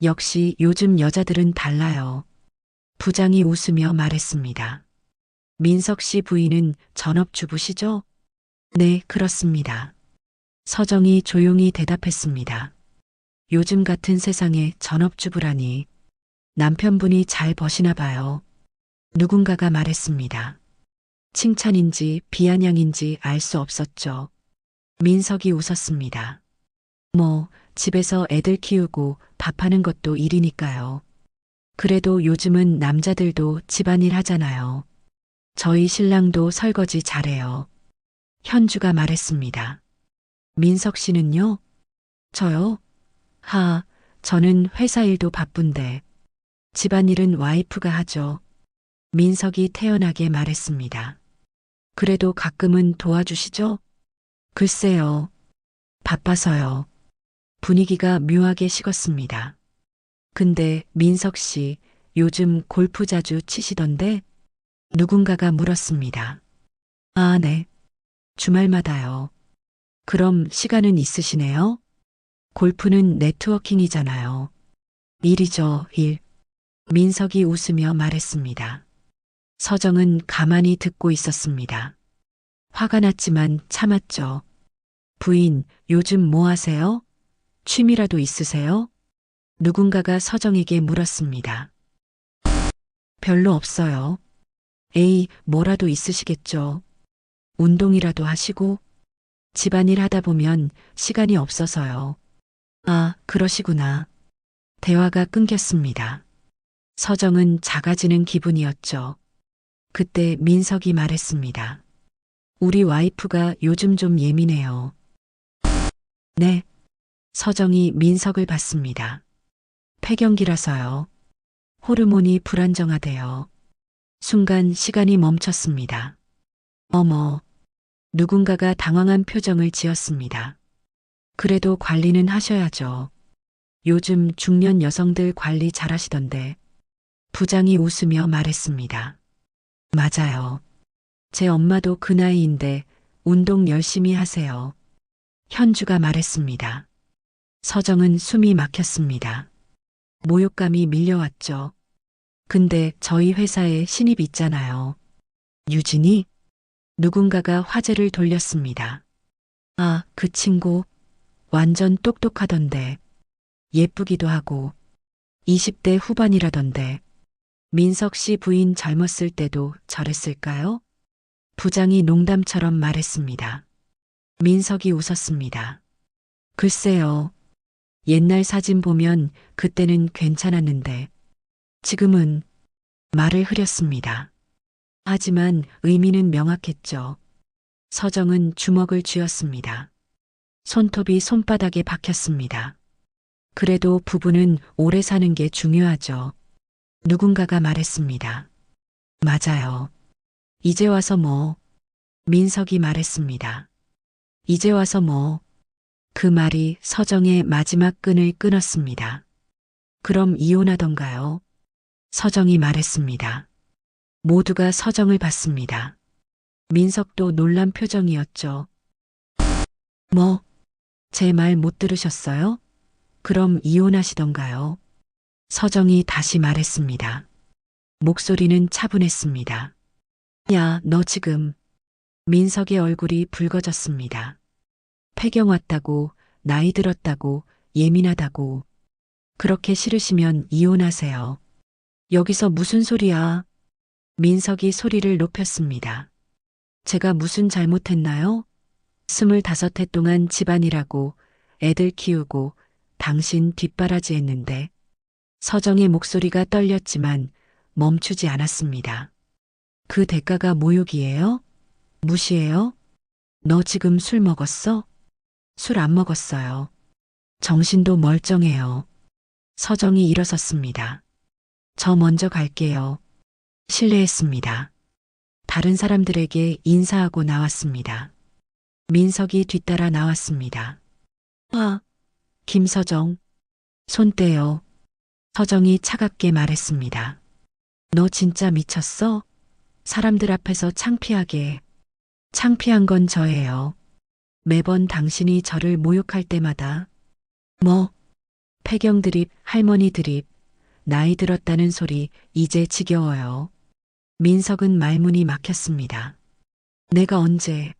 역시 요즘 여자들은 달라요. 부장이 웃으며 말했습니다. 민석 씨 부인은 전업주부시죠? 네, 그렇습니다. 서정이 조용히 대답했습니다. 요즘 같은 세상에 전업주부라니 남편분이 잘 버시나 봐요. 누군가가 말했습니다. 칭찬인지 비아냥인지 알 수 없었죠. 민석이 웃었습니다. 뭐, 집에서 애들 키우고 밥하는 것도 일이니까요. 그래도 요즘은 남자들도 집안일 하잖아요. 저희 신랑도 설거지 잘해요. 현주가 말했습니다. 민석 씨는요? 저요? 저는 회사 일도 바쁜데 집안일은 와이프가 하죠. 민석이 태연하게 말했습니다. 그래도 가끔은 도와주시죠? 글쎄요. 바빠서요. 분위기가 묘하게 식었습니다. 근데 민석 씨 요즘 골프 자주 치시던데? 누군가가 물었습니다. 아, 네. 주말마다요. 그럼 시간은 있으시네요? 골프는 네트워킹이잖아요. 일이죠, 일. 민석이 웃으며 말했습니다. 서정은 가만히 듣고 있었습니다. 화가 났지만 참았죠. 부인, 요즘 뭐 하세요? 취미라도 있으세요? 누군가가 서정에게 물었습니다. 별로 없어요. 에이, 뭐라도 있으시겠죠. 운동이라도 하시고 집안일 하다 보면 시간이 없어서요. 아, 그러시구나. 대화가 끊겼습니다. 서정은 작아지는 기분이었죠. 그때 민석이 말했습니다. 우리 와이프가 요즘 좀 예민해요. 네. 서정이 민석을 봤습니다. 폐경기라서요. 호르몬이 불안정하대요. 순간 시간이 멈췄습니다. 어머. 누군가가 당황한 표정을 지었습니다. 그래도 관리는 하셔야죠. 요즘 중년 여성들 관리 잘하시던데. 부장이 웃으며 말했습니다. 맞아요. 제 엄마도 그 나이인데 운동 열심히 하세요. 현주가 말했습니다. 서정은 숨이 막혔습니다. 모욕감이 밀려왔죠. 근데 저희 회사에 신입 있잖아요. 유진이? 누군가가 화제를 돌렸습니다. 아, 그 친구. 완전 똑똑하던데. 예쁘기도 하고. 20대 후반이라던데. 민석 씨 부인 젊었을 때도 저랬을까요? 부장이 농담처럼 말했습니다. 민석이 웃었습니다. 글쎄요. 옛날 사진 보면 그때는 괜찮았는데. 지금은 말을 흐렸습니다. 하지만 의미는 명확했죠. 서정은 주먹을 쥐었습니다. 손톱이 손바닥에 박혔습니다. 그래도 부부는 오래 사는 게 중요하죠. 누군가가 말했습니다. 맞아요. 이제 와서 뭐. 민석이 말했습니다. 이제 와서 뭐. 그 말이 서정의 마지막 끈을 끊었습니다. 그럼 이혼하던가요? 서정이 말했습니다. 모두가 서정을 봤습니다. 민석도 놀란 표정이었죠. 뭐, 제 말 못 들으셨어요? 그럼 이혼하시던가요? 서정이 다시 말했습니다. 목소리는 차분했습니다. 야, 너 지금. 민석의 얼굴이 붉어졌습니다. 폐경 왔다고, 나이 들었다고, 예민하다고. 그렇게 싫으시면 이혼하세요. 여기서 무슨 소리야? 민석이 소리를 높였습니다. 제가 무슨 잘못했나요? 25해 동안 집안일하고 애들 키우고 당신 뒷바라지 했는데 서정의 목소리가 떨렸지만 멈추지 않았습니다. 그 대가가 모욕이에요? 무시해요? 너 지금 술 먹었어? 술 안 먹었어요. 정신도 멀쩡해요. 서정이 일어섰습니다. 저 먼저 갈게요. 실례했습니다. 다른 사람들에게 인사하고 나왔습니다. 민석이 뒤따라 나왔습니다. 김서정. 손 떼요. 서정이 차갑게 말했습니다. 너 진짜 미쳤어? 사람들 앞에서 창피하게. 창피한 건 저예요. 매번 당신이 저를 모욕할 때마다. 뭐, 폐경 드립, 할머니 드립, 나이 들었다는 소리 이제 지겨워요. 민석은 말문이 막혔습니다. 내가 언제,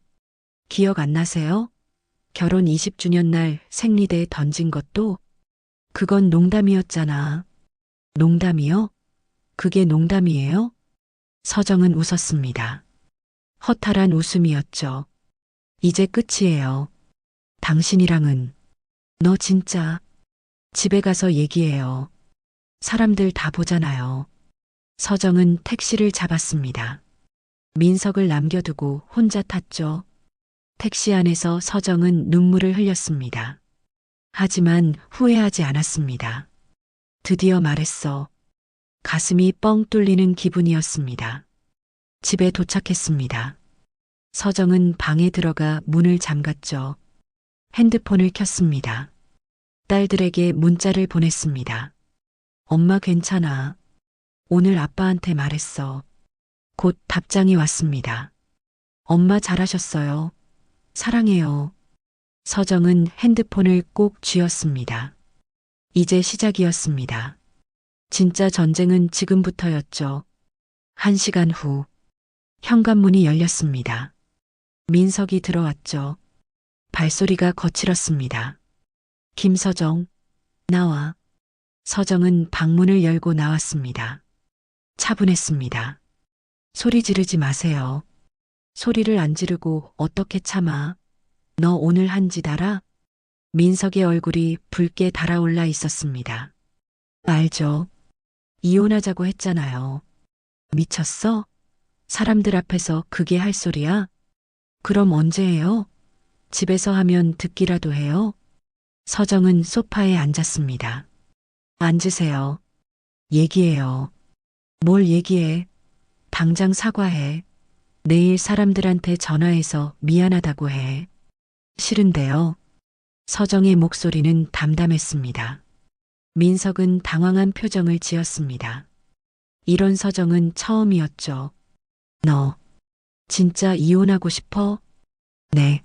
기억 안 나세요? 결혼 20주년 날 생리대에 던진 것도? 그건 농담이었잖아. 농담이요? 그게 농담이에요? 서정은 웃었습니다. 허탈한 웃음이었죠. 이제 끝이에요. 당신이랑은. 너 진짜. 집에 가서 얘기해요. 사람들 다 보잖아요. 서정은 택시를 잡았습니다. 민석을 남겨두고 혼자 탔죠. 택시 안에서 서정은 눈물을 흘렸습니다. 하지만 후회하지 않았습니다. 드디어 말했어. 가슴이 뻥 뚫리는 기분이었습니다. 집에 도착했습니다. 서정은 방에 들어가 문을 잠갔죠. 핸드폰을 켰습니다. 딸들에게 문자를 보냈습니다. 엄마 괜찮아. 오늘 아빠한테 말했어. 곧 답장이 왔습니다. 엄마 잘하셨어요. 사랑해요. 서정은 핸드폰을 꼭 쥐었습니다. 이제 시작이었습니다. 진짜 전쟁은 지금부터였죠. 1시간 후, 현관문이 열렸습니다. 민석이 들어왔죠. 발소리가 거칠었습니다. 김서정, 나와. 서정은 방문을 열고 나왔습니다. 차분했습니다. 소리 지르지 마세요. 소리를 안 지르고 어떻게 참아? 너 오늘 한 짓 알아? 민석의 얼굴이 붉게 달아올라 있었습니다. 알죠. 이혼하자고 했잖아요. 미쳤어? 사람들 앞에서 그게 할 소리야? 그럼 언제 해요? 집에서 하면 듣기라도 해요? 서정은 소파에 앉았습니다. 앉으세요. 얘기해요. 뭘 얘기해? 당장 사과해. 내일 사람들한테 전화해서 미안하다고 해. 싫은데요. 서정의 목소리는 담담했습니다. 민석은 당황한 표정을 지었습니다. 이런 서정은 처음이었죠. 너, 진짜 이혼하고 싶어? 네.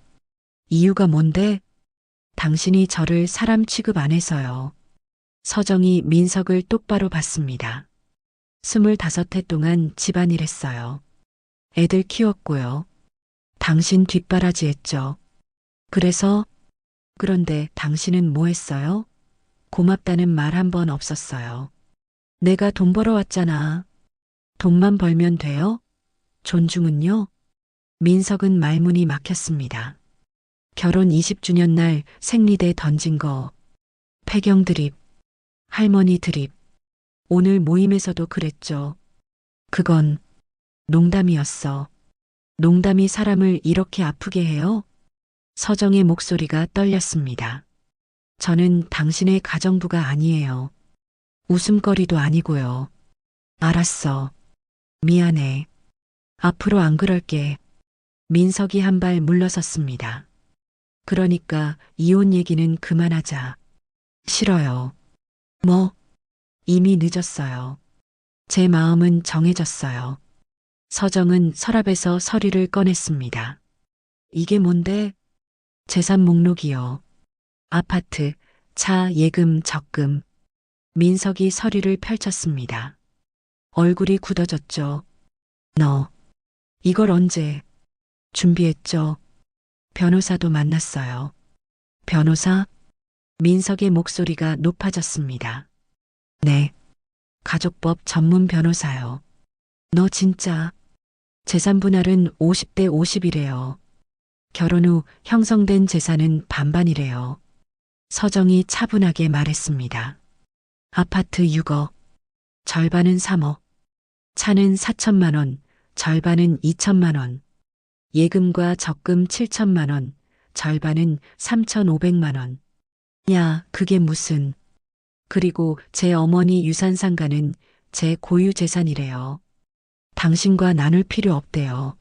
이유가 뭔데? 당신이 저를 사람 취급 안 해서요. 서정이 민석을 똑바로 봤습니다. 25해 동안 집안일 했어요. 애들 키웠고요. 당신 뒷바라지 했죠. 그래서, 그런데 당신은 뭐 했어요? 고맙다는 말 한 번 없었어요. 내가 돈 벌어왔잖아. 돈만 벌면 돼요? 존중은요? 민석은 말문이 막혔습니다. 결혼 20주년 날 생리대 던진 거, 폐경 드립, 할머니 드립, 오늘 모임에서도 그랬죠. 그건 농담이었어. 농담이 사람을 이렇게 아프게 해요? 서정의 목소리가 떨렸습니다. 저는 당신의 가정부가 아니에요. 웃음거리도 아니고요. 알았어. 미안해. 앞으로 안 그럴게. 민석이 한 발 물러섰습니다. 그러니까 이혼 얘기는 그만하자. 싫어요. 뭐? 이미 늦었어요. 제 마음은 정해졌어요. 서정은 서랍에서 서류를 꺼냈습니다. 이게 뭔데? 재산 목록이요. 아파트, 차, 예금, 적금. 민석이 서류를 펼쳤습니다. 얼굴이 굳어졌죠. 너, 이걸 언제? 준비했죠. 변호사도 만났어요. 변호사? 민석의 목소리가 높아졌습니다. 네. 가족법 전문 변호사요. 너 진짜. 재산 분할은 50대 50이래요. 결혼 후 형성된 재산은 반반이래요. 서정이 차분하게 말했습니다. 아파트 6억, 절반은 3억, 차는 4천만 원, 절반은 2천만 원, 예금과 적금 7천만 원, 절반은 3,500만 원. 야, 그게 무슨. 그리고 제 어머니 유산상가는 제 고유 재산이래요. 당신과 나눌 필요 없대요.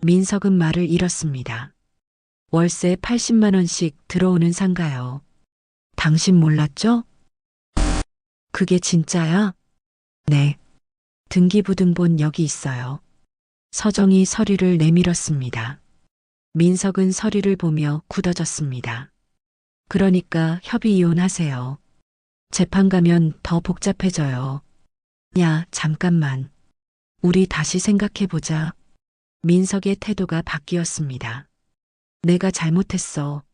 민석은 말을 잃었습니다. 월세 80만 원씩 들어오는 상가요. 당신 몰랐죠? 그게 진짜야? 네. 등기부등본 여기 있어요. 서정이 서류를 내밀었습니다. 민석은 서류를 보며 굳어졌습니다. 그러니까 협의 이혼하세요. 재판 가면 더 복잡해져요. 야, 잠깐만. 우리 다시 생각해보자. 민석의 태도가 바뀌었습니다. 내가 잘못했어.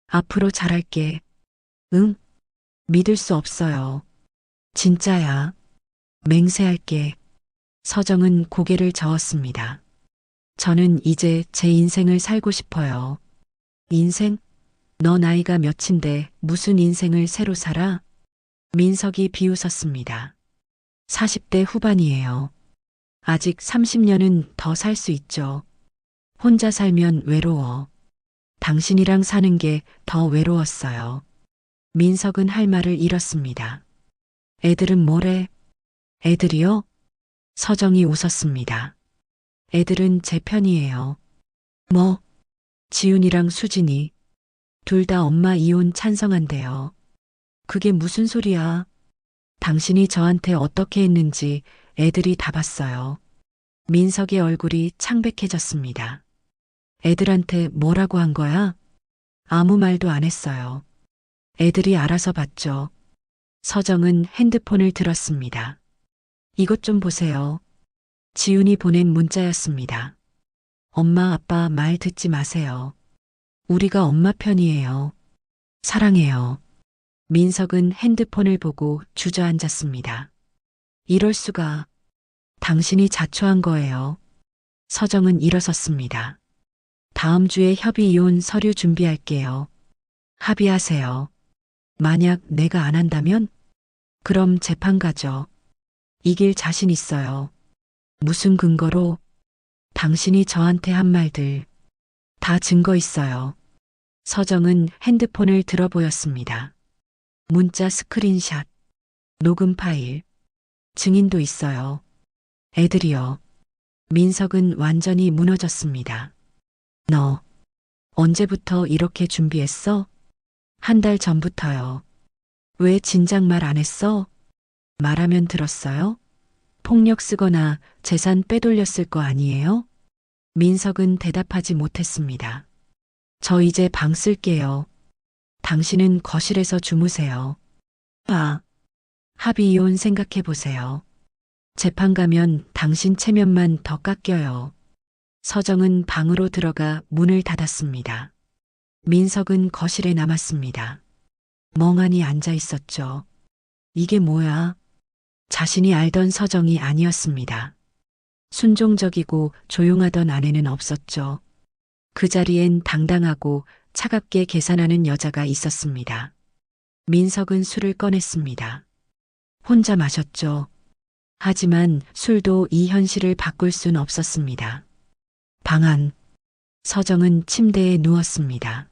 앞으로 잘할게. 응? 믿을 수 없어요. 진짜야. 맹세할게. 서정은 고개를 저었습니다. 저는 이제 제 인생을 살고 싶어요. 인생? 너 나이가 몇인데 무슨 인생을 새로 살아? 민석이 비웃었습니다. 40대 후반이에요. 아직 30년은 더 살 수 있죠. 혼자 살면 외로워. 당신이랑 사는 게 더 외로웠어요. 민석은 할 말을 잃었습니다. 애들은 뭐래? 애들이요? 서정이 웃었습니다. 애들은 제 편이에요. 뭐? 지훈이랑 수진이. 둘 다 엄마 이혼 찬성한대요. 그게 무슨 소리야? 당신이 저한테 어떻게 했는지 애들이 다 봤어요. 민석의 얼굴이 창백해졌습니다. 애들한테 뭐라고 한 거야? 아무 말도 안 했어요. 애들이 알아서 봤죠. 서정은 핸드폰을 들었습니다. 이것 좀 보세요. 지훈이 보낸 문자였습니다. 엄마, 아빠 말 듣지 마세요. 우리가 엄마 편이에요. 사랑해요. 민석은 핸드폰을 보고 주저앉았습니다. 이럴 수가. 당신이 자초한 거예요. 서정은 일어섰습니다. 다음 주에 협의 이혼 서류 준비할게요. 합의하세요. 만약 내가 안 한다면? 그럼 재판 가죠. 이길 자신 있어요. 무슨 근거로? 당신이 저한테 한 말들. 다 증거 있어요. 서정은 핸드폰을 들어 보였습니다. 문자 스크린샷, 녹음 파일, 증인도 있어요. 애들이요. 민석은 완전히 무너졌습니다. 너, 언제부터 이렇게 준비했어? 한 달 전부터요. 왜 진작 말 안 했어? 말하면 들었어요? 폭력 쓰거나 재산 빼돌렸을 거 아니에요? 민석은 대답하지 못했습니다. 저 이제 방 쓸게요. 당신은 거실에서 주무세요. 아, 합의 이혼 생각해 보세요. 재판 가면 당신 체면만 더 깎여요. 서정은 방으로 들어가 문을 닫았습니다. 민석은 거실에 남았습니다. 멍하니 앉아 있었죠. 이게 뭐야? 자신이 알던 서정이 아니었습니다. 순종적이고 조용하던 아내는 없었죠. 그 자리엔 당당하고 차갑게 계산하는 여자가 있었습니다. 민석은 술을 꺼냈습니다. 혼자 마셨죠. 하지만 술도 이 현실을 바꿀 순 없었습니다. 방 안. 서정은 침대에 누웠습니다.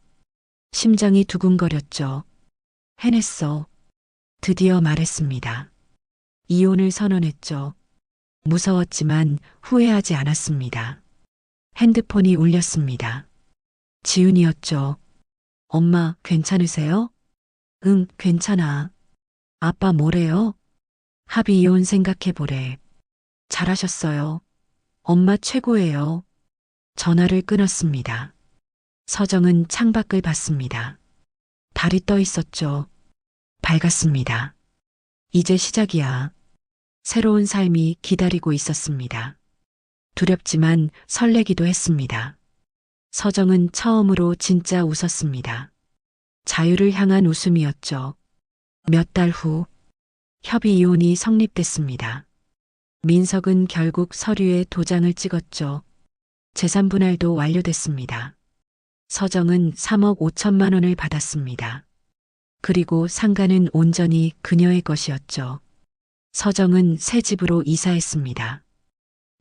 심장이 두근거렸죠. 해냈어. 드디어 말했습니다. 이혼을 선언했죠. 무서웠지만 후회하지 않았습니다. 핸드폰이 울렸습니다. 지훈이었죠. 엄마, 괜찮으세요? 응, 괜찮아. 아빠 뭐래요? 합의 이혼 생각해 보래. 잘하셨어요. 엄마 최고예요. 전화를 끊었습니다. 서정은 창밖을 봤습니다. 달이 떠 있었죠. 밝았습니다. 이제 시작이야. 새로운 삶이 기다리고 있었습니다. 두렵지만 설레기도 했습니다. 서정은 처음으로 진짜 웃었습니다. 자유를 향한 웃음이었죠. 몇 달 후 협의 이혼이 성립됐습니다. 민석은 결국 서류에 도장을 찍었죠. 재산 분할도 완료됐습니다. 서정은 3억 5천만 원을 받았습니다. 그리고 상가는 온전히 그녀의 것이었죠. 서정은 새 집으로 이사했습니다.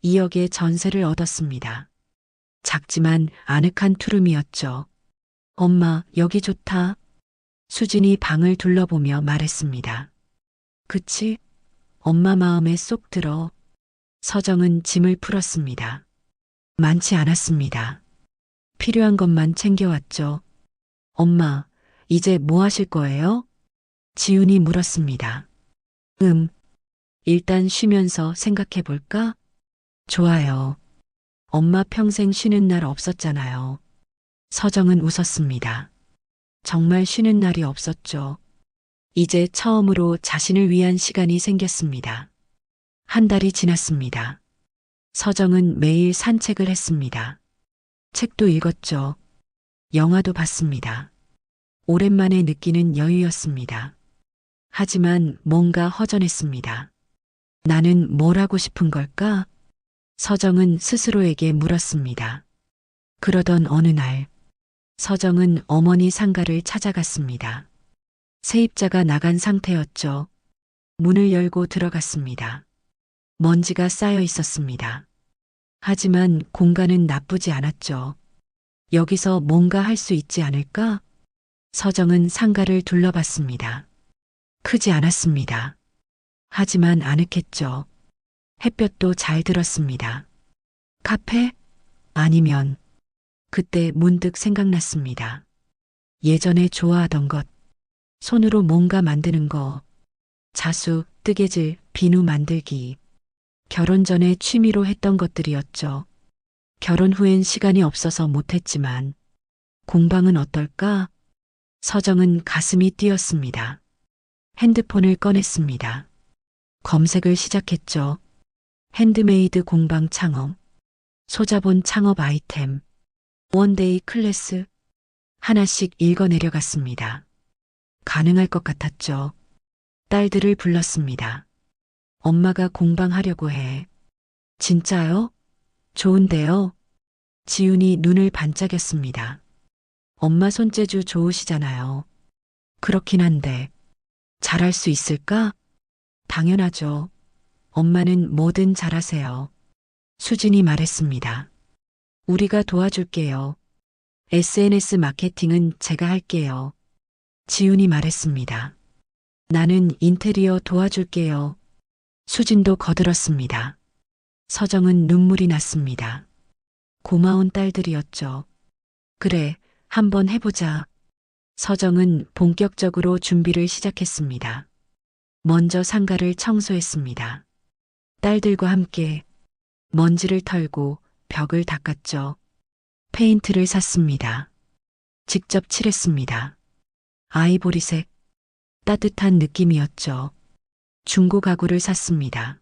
2억의 전세를 얻었습니다. 작지만 아늑한 투룸이었죠. 엄마, 여기 좋다. 수진이 방을 둘러보며 말했습니다. 그치? 엄마 마음에 쏙 들어. 서정은 짐을 풀었습니다. 많지 않았습니다. 필요한 것만 챙겨왔죠. 엄마, 이제 뭐 하실 거예요? 지훈이 물었습니다. 일단 쉬면서 생각해 볼까? 좋아요. 엄마 평생 쉬는 날 없었잖아요. 서정은 웃었습니다. 정말 쉬는 날이 없었죠. 이제 처음으로 자신을 위한 시간이 생겼습니다. 한 달이 지났습니다. 서정은 매일 산책을 했습니다. 책도 읽었죠. 영화도 봤습니다. 오랜만에 느끼는 여유였습니다. 하지만 뭔가 허전했습니다. 나는 뭘 하고 싶은 걸까? 서정은 스스로에게 물었습니다. 그러던 어느 날, 서정은 어머니 상가를 찾아갔습니다. 세입자가 나간 상태였죠. 문을 열고 들어갔습니다. 먼지가 쌓여 있었습니다. 하지만 공간은 나쁘지 않았죠. 여기서 뭔가 할 수 있지 않을까? 서정은 상가를 둘러봤습니다. 크지 않았습니다. 하지만 아늑했죠. 햇볕도 잘 들었습니다. 카페? 아니면 그때 문득 생각났습니다. 예전에 좋아하던 것, 손으로 뭔가 만드는 거, 자수, 뜨개질, 비누 만들기. 결혼 전에 취미로 했던 것들이었죠. 결혼 후엔 시간이 없어서 못했지만 공방은 어떨까? 서정은 가슴이 뛰었습니다. 핸드폰을 꺼냈습니다. 검색을 시작했죠. 핸드메이드 공방 창업, 소자본 창업 아이템, 원데이 클래스, 하나씩 읽어 내려갔습니다. 가능할 것 같았죠. 딸들을 불렀습니다. 엄마가 공방하려고 해. 진짜요? 좋은데요? 지훈이 눈을 반짝였습니다. 엄마 손재주 좋으시잖아요. 그렇긴 한데, 잘할 수 있을까? 당연하죠. 엄마는 뭐든 잘하세요. 수진이 말했습니다. 우리가 도와줄게요. SNS 마케팅은 제가 할게요. 지훈이 말했습니다. 나는 인테리어 도와줄게요. 수진도 거들었습니다. 서정은 눈물이 났습니다. 고마운 딸들이었죠. 그래, 한번 해보자. 서정은 본격적으로 준비를 시작했습니다. 먼저 상가를 청소했습니다. 딸들과 함께 먼지를 털고 벽을 닦았죠. 페인트를 샀습니다. 직접 칠했습니다. 아이보리색, 따뜻한 느낌이었죠. 중고 가구를 샀습니다.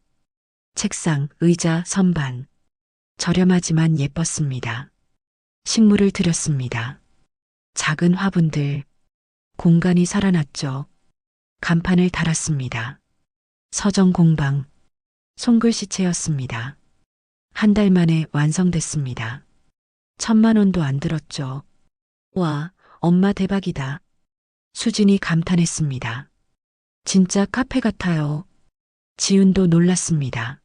책상, 의자, 선반. 저렴하지만 예뻤습니다. 식물을 들였습니다. 작은 화분들. 공간이 살아났죠. 간판을 달았습니다. 서정 공방. 손글씨체였습니다. 한 달 만에 완성됐습니다. 1,000만 원도 안 들었죠. 와, 엄마 대박이다. 수진이 감탄했습니다. 진짜 카페 같아요. 지훈도 놀랐습니다.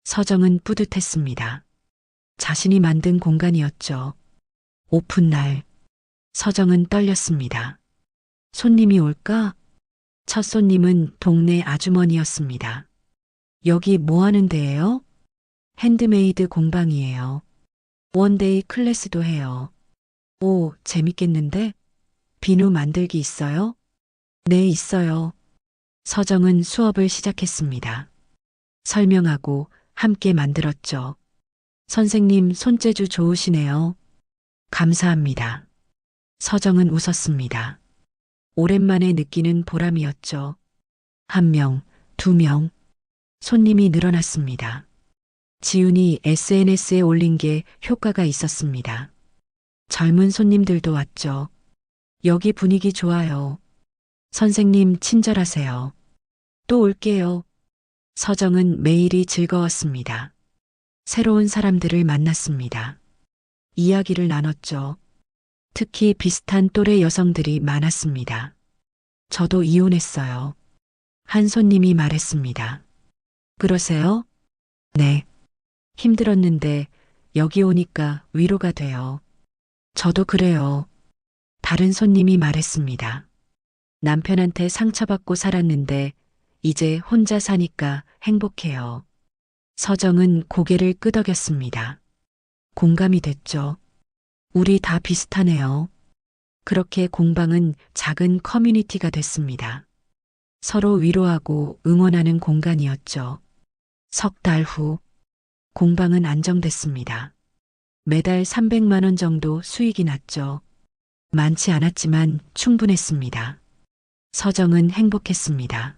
서정은 뿌듯했습니다. 자신이 만든 공간이었죠. 오픈 날, 서정은 떨렸습니다. 손님이 올까? 첫 손님은 동네 아주머니였습니다. 여기 뭐 하는 데예요? 핸드메이드 공방이에요. 원데이 클래스도 해요. 오, 재밌겠는데? 비누 만들기 있어요? 네, 있어요. 서정은 수업을 시작했습니다. 설명하고 함께 만들었죠. 선생님 손재주 좋으시네요. 감사합니다. 서정은 웃었습니다. 오랜만에 느끼는 보람이었죠. 1명, 2명. 손님이 늘어났습니다. 지훈이 SNS에 올린 게 효과가 있었습니다. 젊은 손님들도 왔죠. 여기 분위기 좋아요. 선생님 친절하세요. 또 올게요. 서정은 매일이 즐거웠습니다. 새로운 사람들을 만났습니다. 이야기를 나눴죠. 특히 비슷한 또래 여성들이 많았습니다. 저도 이혼했어요. 한 손님이 말했습니다. 그러세요? 네. 힘들었는데 여기 오니까 위로가 돼요. 저도 그래요. 다른 손님이 말했습니다. 남편한테 상처받고 살았는데 이제 혼자 사니까 행복해요. 서정은 고개를 끄덕였습니다. 공감이 됐죠. 우리 다 비슷하네요. 그렇게 공방은 작은 커뮤니티가 됐습니다. 서로 위로하고 응원하는 공간이었죠. 석 달 후 공방은 안정됐습니다. 매달 300만 원 정도 수익이 났죠. 많지 않았지만 충분했습니다. 서정은 행복했습니다.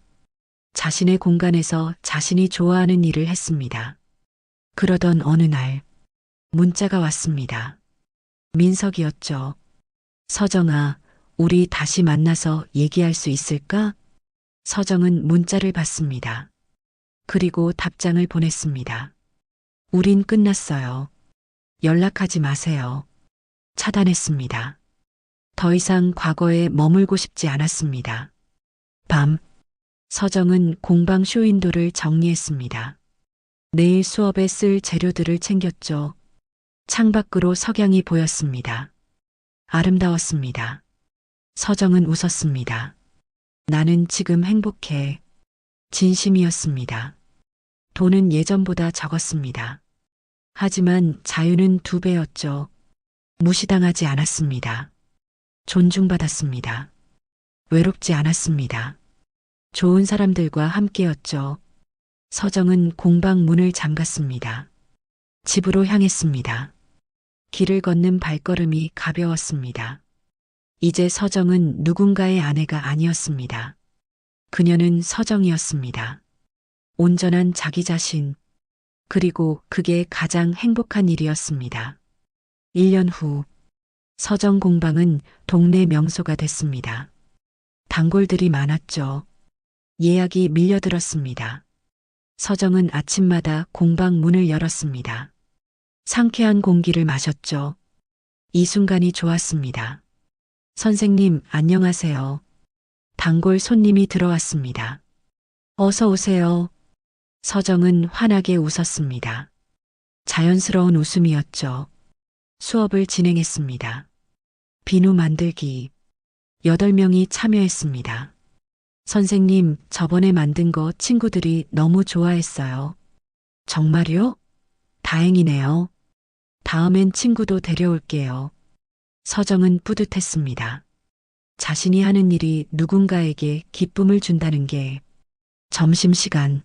자신의 공간에서 자신이 좋아하는 일을 했습니다. 그러던 어느 날 문자가 왔습니다. 민석이었죠. 서정아, 우리 다시 만나서 얘기할 수 있을까? 서정은 문자를 받습니다. 그리고 답장을 보냈습니다. 우린 끝났어요. 연락하지 마세요. 차단했습니다. 더 이상 과거에 머물고 싶지 않았습니다. 밤, 서정은 공방 쇼윈도를 정리했습니다. 내일 수업에 쓸 재료들을 챙겼죠. 창밖으로 석양이 보였습니다. 아름다웠습니다. 서정은 웃었습니다. 나는 지금 행복해. 진심이었습니다. 돈은 예전보다 적었습니다. 하지만 자유는 2배였죠. 무시당하지 않았습니다. 존중받았습니다. 외롭지 않았습니다. 좋은 사람들과 함께였죠. 서정은 공방 문을 잠갔습니다. 집으로 향했습니다. 길을 걷는 발걸음이 가벼웠습니다. 이제 서정은 누군가의 아내가 아니었습니다. 그녀는 서정이었습니다. 온전한 자기 자신, 그리고 그게 가장 행복한 일이었습니다. 1년 후, 서정 공방은 동네 명소가 됐습니다. 단골들이 많았죠. 예약이 밀려들었습니다. 서정은 아침마다 공방 문을 열었습니다. 상쾌한 공기를 마셨죠. 이 순간이 좋았습니다. 선생님, 안녕하세요. 단골 손님이 들어왔습니다. 어서 오세요. 서정은 환하게 웃었습니다. 자연스러운 웃음이었죠. 수업을 진행했습니다. 비누 만들기. 8명이 참여했습니다. 선생님, 저번에 만든 거 친구들이 너무 좋아했어요. 정말요? 다행이네요. 다음엔 친구도 데려올게요. 서정은 뿌듯했습니다. 자신이 하는 일이 누군가에게 기쁨을 준다는 게. 점심시간.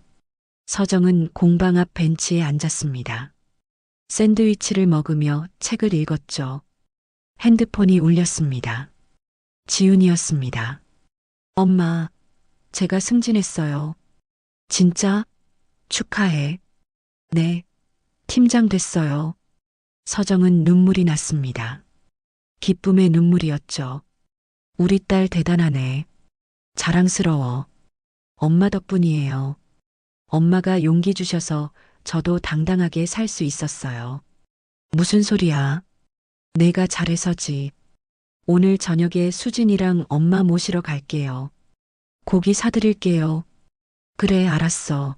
서정은 공방 앞 벤치에 앉았습니다. 샌드위치를 먹으며 책을 읽었죠. 핸드폰이 울렸습니다. 지훈이었습니다. 엄마, 제가 승진했어요. 진짜? 축하해. 네, 팀장 됐어요. 서정은 눈물이 났습니다. 기쁨의 눈물이었죠. 우리 딸 대단하네. 자랑스러워. 엄마 덕분이에요. 엄마가 용기 주셔서 저도 당당하게 살 수 있었어요. 무슨 소리야? 내가 잘해서지. 오늘 저녁에 수진이랑 엄마 모시러 갈게요. 고기 사드릴게요. 그래, 알았어.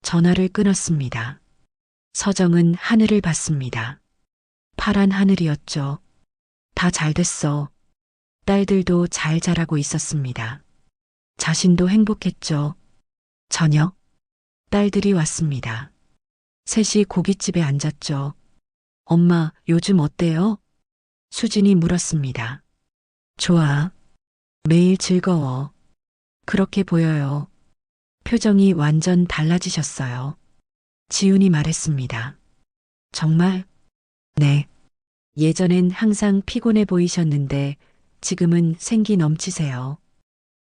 전화를 끊었습니다. 서정은 하늘을 봤습니다. 파란 하늘이었죠. 다 잘 됐어. 딸들도 잘 자라고 있었습니다. 자신도 행복했죠. 저녁, 딸들이 왔습니다. 셋이 고깃집에 앉았죠. 엄마, 요즘 어때요? 수진이 물었습니다. 좋아. 매일 즐거워. 그렇게 보여요. 표정이 완전 달라지셨어요. 지훈이 말했습니다. 정말? 네. 예전엔 항상 피곤해 보이셨는데 지금은 생기 넘치세요.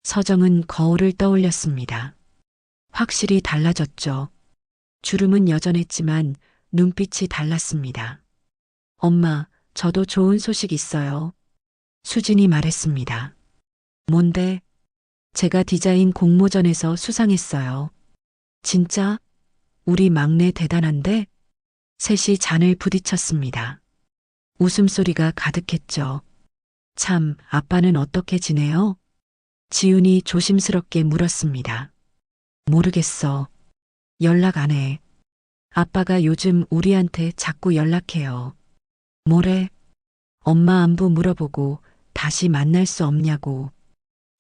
서정은 거울을 떠올렸습니다. 확실히 달라졌죠. 주름은 여전했지만 눈빛이 달랐습니다. 엄마, 저도 좋은 소식 있어요. 수진이 말했습니다. 뭔데? 제가 디자인 공모전에서 수상했어요. 진짜? 우리 막내 대단한데? 셋이 잔을 부딪혔습니다. 웃음소리가 가득했죠. 참, 아빠는 어떻게 지내요? 지훈이 조심스럽게 물었습니다. 모르겠어. 연락 안 해. 아빠가 요즘 우리한테 자꾸 연락해요. 뭐래? 엄마 안부 물어보고 다시 만날 수 없냐고.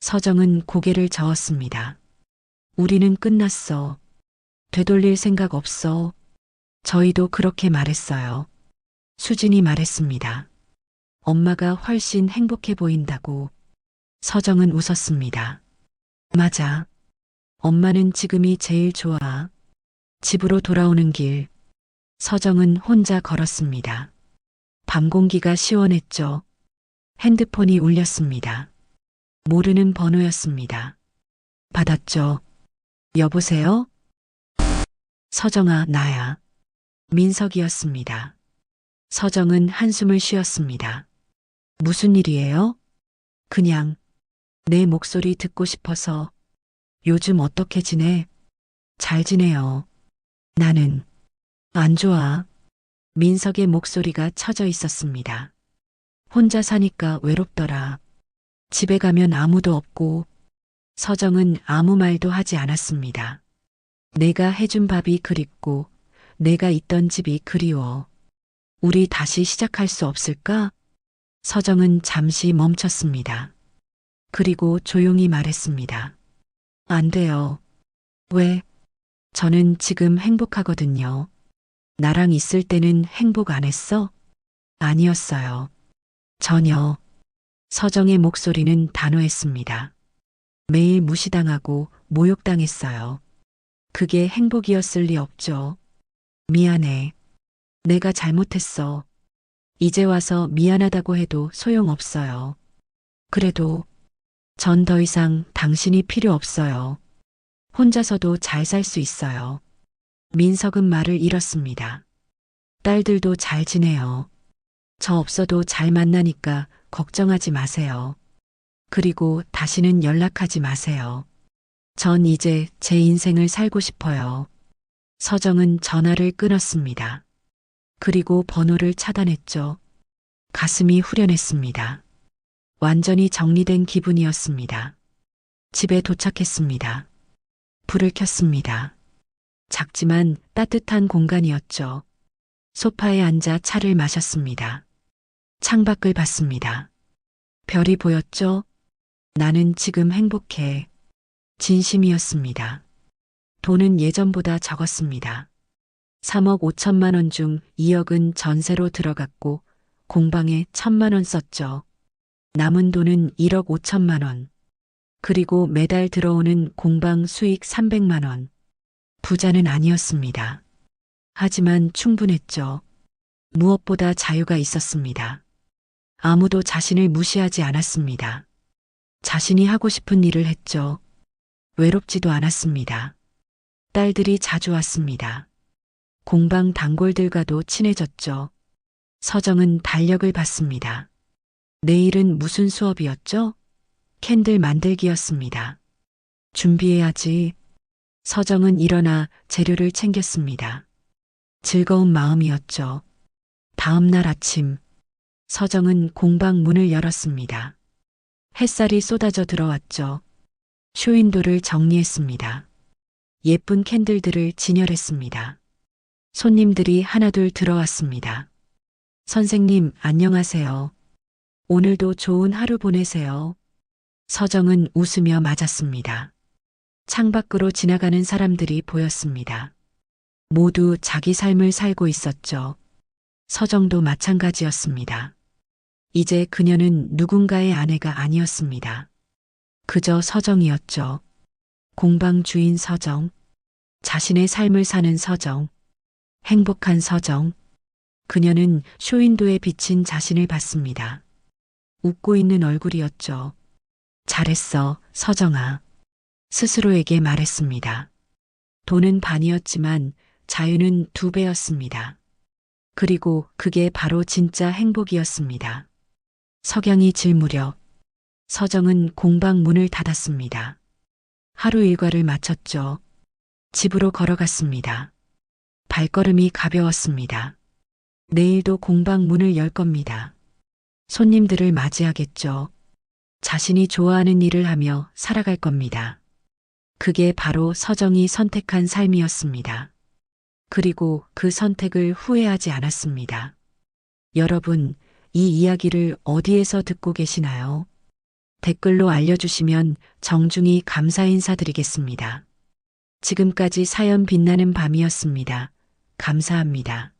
서정은 고개를 저었습니다. 우리는 끝났어. 되돌릴 생각 없어. 저희도 그렇게 말했어요. 수진이 말했습니다. 엄마가 훨씬 행복해 보인다고. 서정은 웃었습니다. 맞아. 엄마는 지금이 제일 좋아. 집으로 돌아오는 길, 서정은 혼자 걸었습니다. 밤 공기가 시원했죠. 핸드폰이 울렸습니다. 모르는 번호였습니다. 받았죠. 여보세요? 서정아, 나야. 민석이었습니다. 서정은 한숨을 쉬었습니다. 무슨 일이에요? 그냥 내 목소리 듣고 싶어서. 요즘 어떻게 지내? 잘 지내요. 나는 안 좋아. 민석의 목소리가 처져 있었습니다. 혼자 사니까 외롭더라. 집에 가면 아무도 없고. 서정은 아무 말도 하지 않았습니다. 내가 해준 밥이 그립고 내가 있던 집이 그리워. 우리 다시 시작할 수 없을까? 서정은 잠시 멈췄습니다. 그리고 조용히 말했습니다. 안 돼요. 왜? 저는 지금 행복하거든요. 나랑 있을 때는 행복 안 했어? 아니었어요. 전혀. 서정의 목소리는 단호했습니다. 매일 무시당하고 모욕당했어요. 그게 행복이었을 리 없죠. 미안해. 내가 잘못했어. 이제 와서 미안하다고 해도 소용없어요. 그래도 전 더 이상 당신이 필요 없어요. 혼자서도 잘 살 수 있어요. 민석은 말을 잃었습니다. 딸들도 잘 지내요. 저 없어도 잘 만나니까 걱정하지 마세요. 그리고 다시는 연락하지 마세요. 전 이제 제 인생을 살고 싶어요. 서정은 전화를 끊었습니다. 그리고 번호를 차단했죠. 가슴이 후련했습니다. 완전히 정리된 기분이었습니다. 집에 도착했습니다. 불을 켰습니다. 작지만 따뜻한 공간이었죠. 소파에 앉아 차를 마셨습니다. 창밖을 봤습니다. 별이 보였죠? 나는 지금 행복해. 진심이었습니다. 돈은 예전보다 적었습니다. 3억 5천만 원 중 2억은 전세로 들어갔고 공방에 1,000만 원 썼죠. 남은 돈은 1억 5천만 원. 그리고 매달 들어오는 공방 수익 300만 원. 부자는 아니었습니다. 하지만 충분했죠. 무엇보다 자유가 있었습니다. 아무도 자신을 무시하지 않았습니다. 자신이 하고 싶은 일을 했죠. 외롭지도 않았습니다. 딸들이 자주 왔습니다. 공방 단골들과도 친해졌죠. 서정은 달력을 봤습니다. 내일은 무슨 수업이었죠? 캔들 만들기였습니다. 준비해야지. 서정은 일어나 재료를 챙겼습니다. 즐거운 마음이었죠. 다음 날 아침, 서정은 공방 문을 열었습니다. 햇살이 쏟아져 들어왔죠. 쇼윈도를 정리했습니다. 예쁜 캔들들을 진열했습니다. 손님들이 하나둘 들어왔습니다. 선생님, 안녕하세요. 오늘도 좋은 하루 보내세요. 서정은 웃으며 맞았습니다. 창밖으로 지나가는 사람들이 보였습니다. 모두 자기 삶을 살고 있었죠. 서정도 마찬가지였습니다. 이제 그녀는 누군가의 아내가 아니었습니다. 그저 서정이었죠. 공방 주인 서정, 자신의 삶을 사는 서정, 행복한 서정. 그녀는 쇼윈도에 비친 자신을 봤습니다. 웃고 있는 얼굴이었죠. 잘했어, 서정아. 스스로에게 말했습니다. 돈은 반이었지만 자유는 2배였습니다. 그리고 그게 바로 진짜 행복이었습니다. 석양이 질 무렵 서정은 공방 문을 닫았습니다. 하루 일과를 마쳤죠. 집으로 걸어갔습니다. 발걸음이 가벼웠습니다. 내일도 공방 문을 열 겁니다. 손님들을 맞이하겠죠. 자신이 좋아하는 일을 하며 살아갈 겁니다. 그게 바로 서정이 선택한 삶이었습니다. 그리고 그 선택을 후회하지 않았습니다. 여러분, 이 이야기를 어디에서 듣고 계시나요? 댓글로 알려주시면 정중히 감사 인사드리겠습니다. 지금까지 사연 빛나는 밤이었습니다. 감사합니다.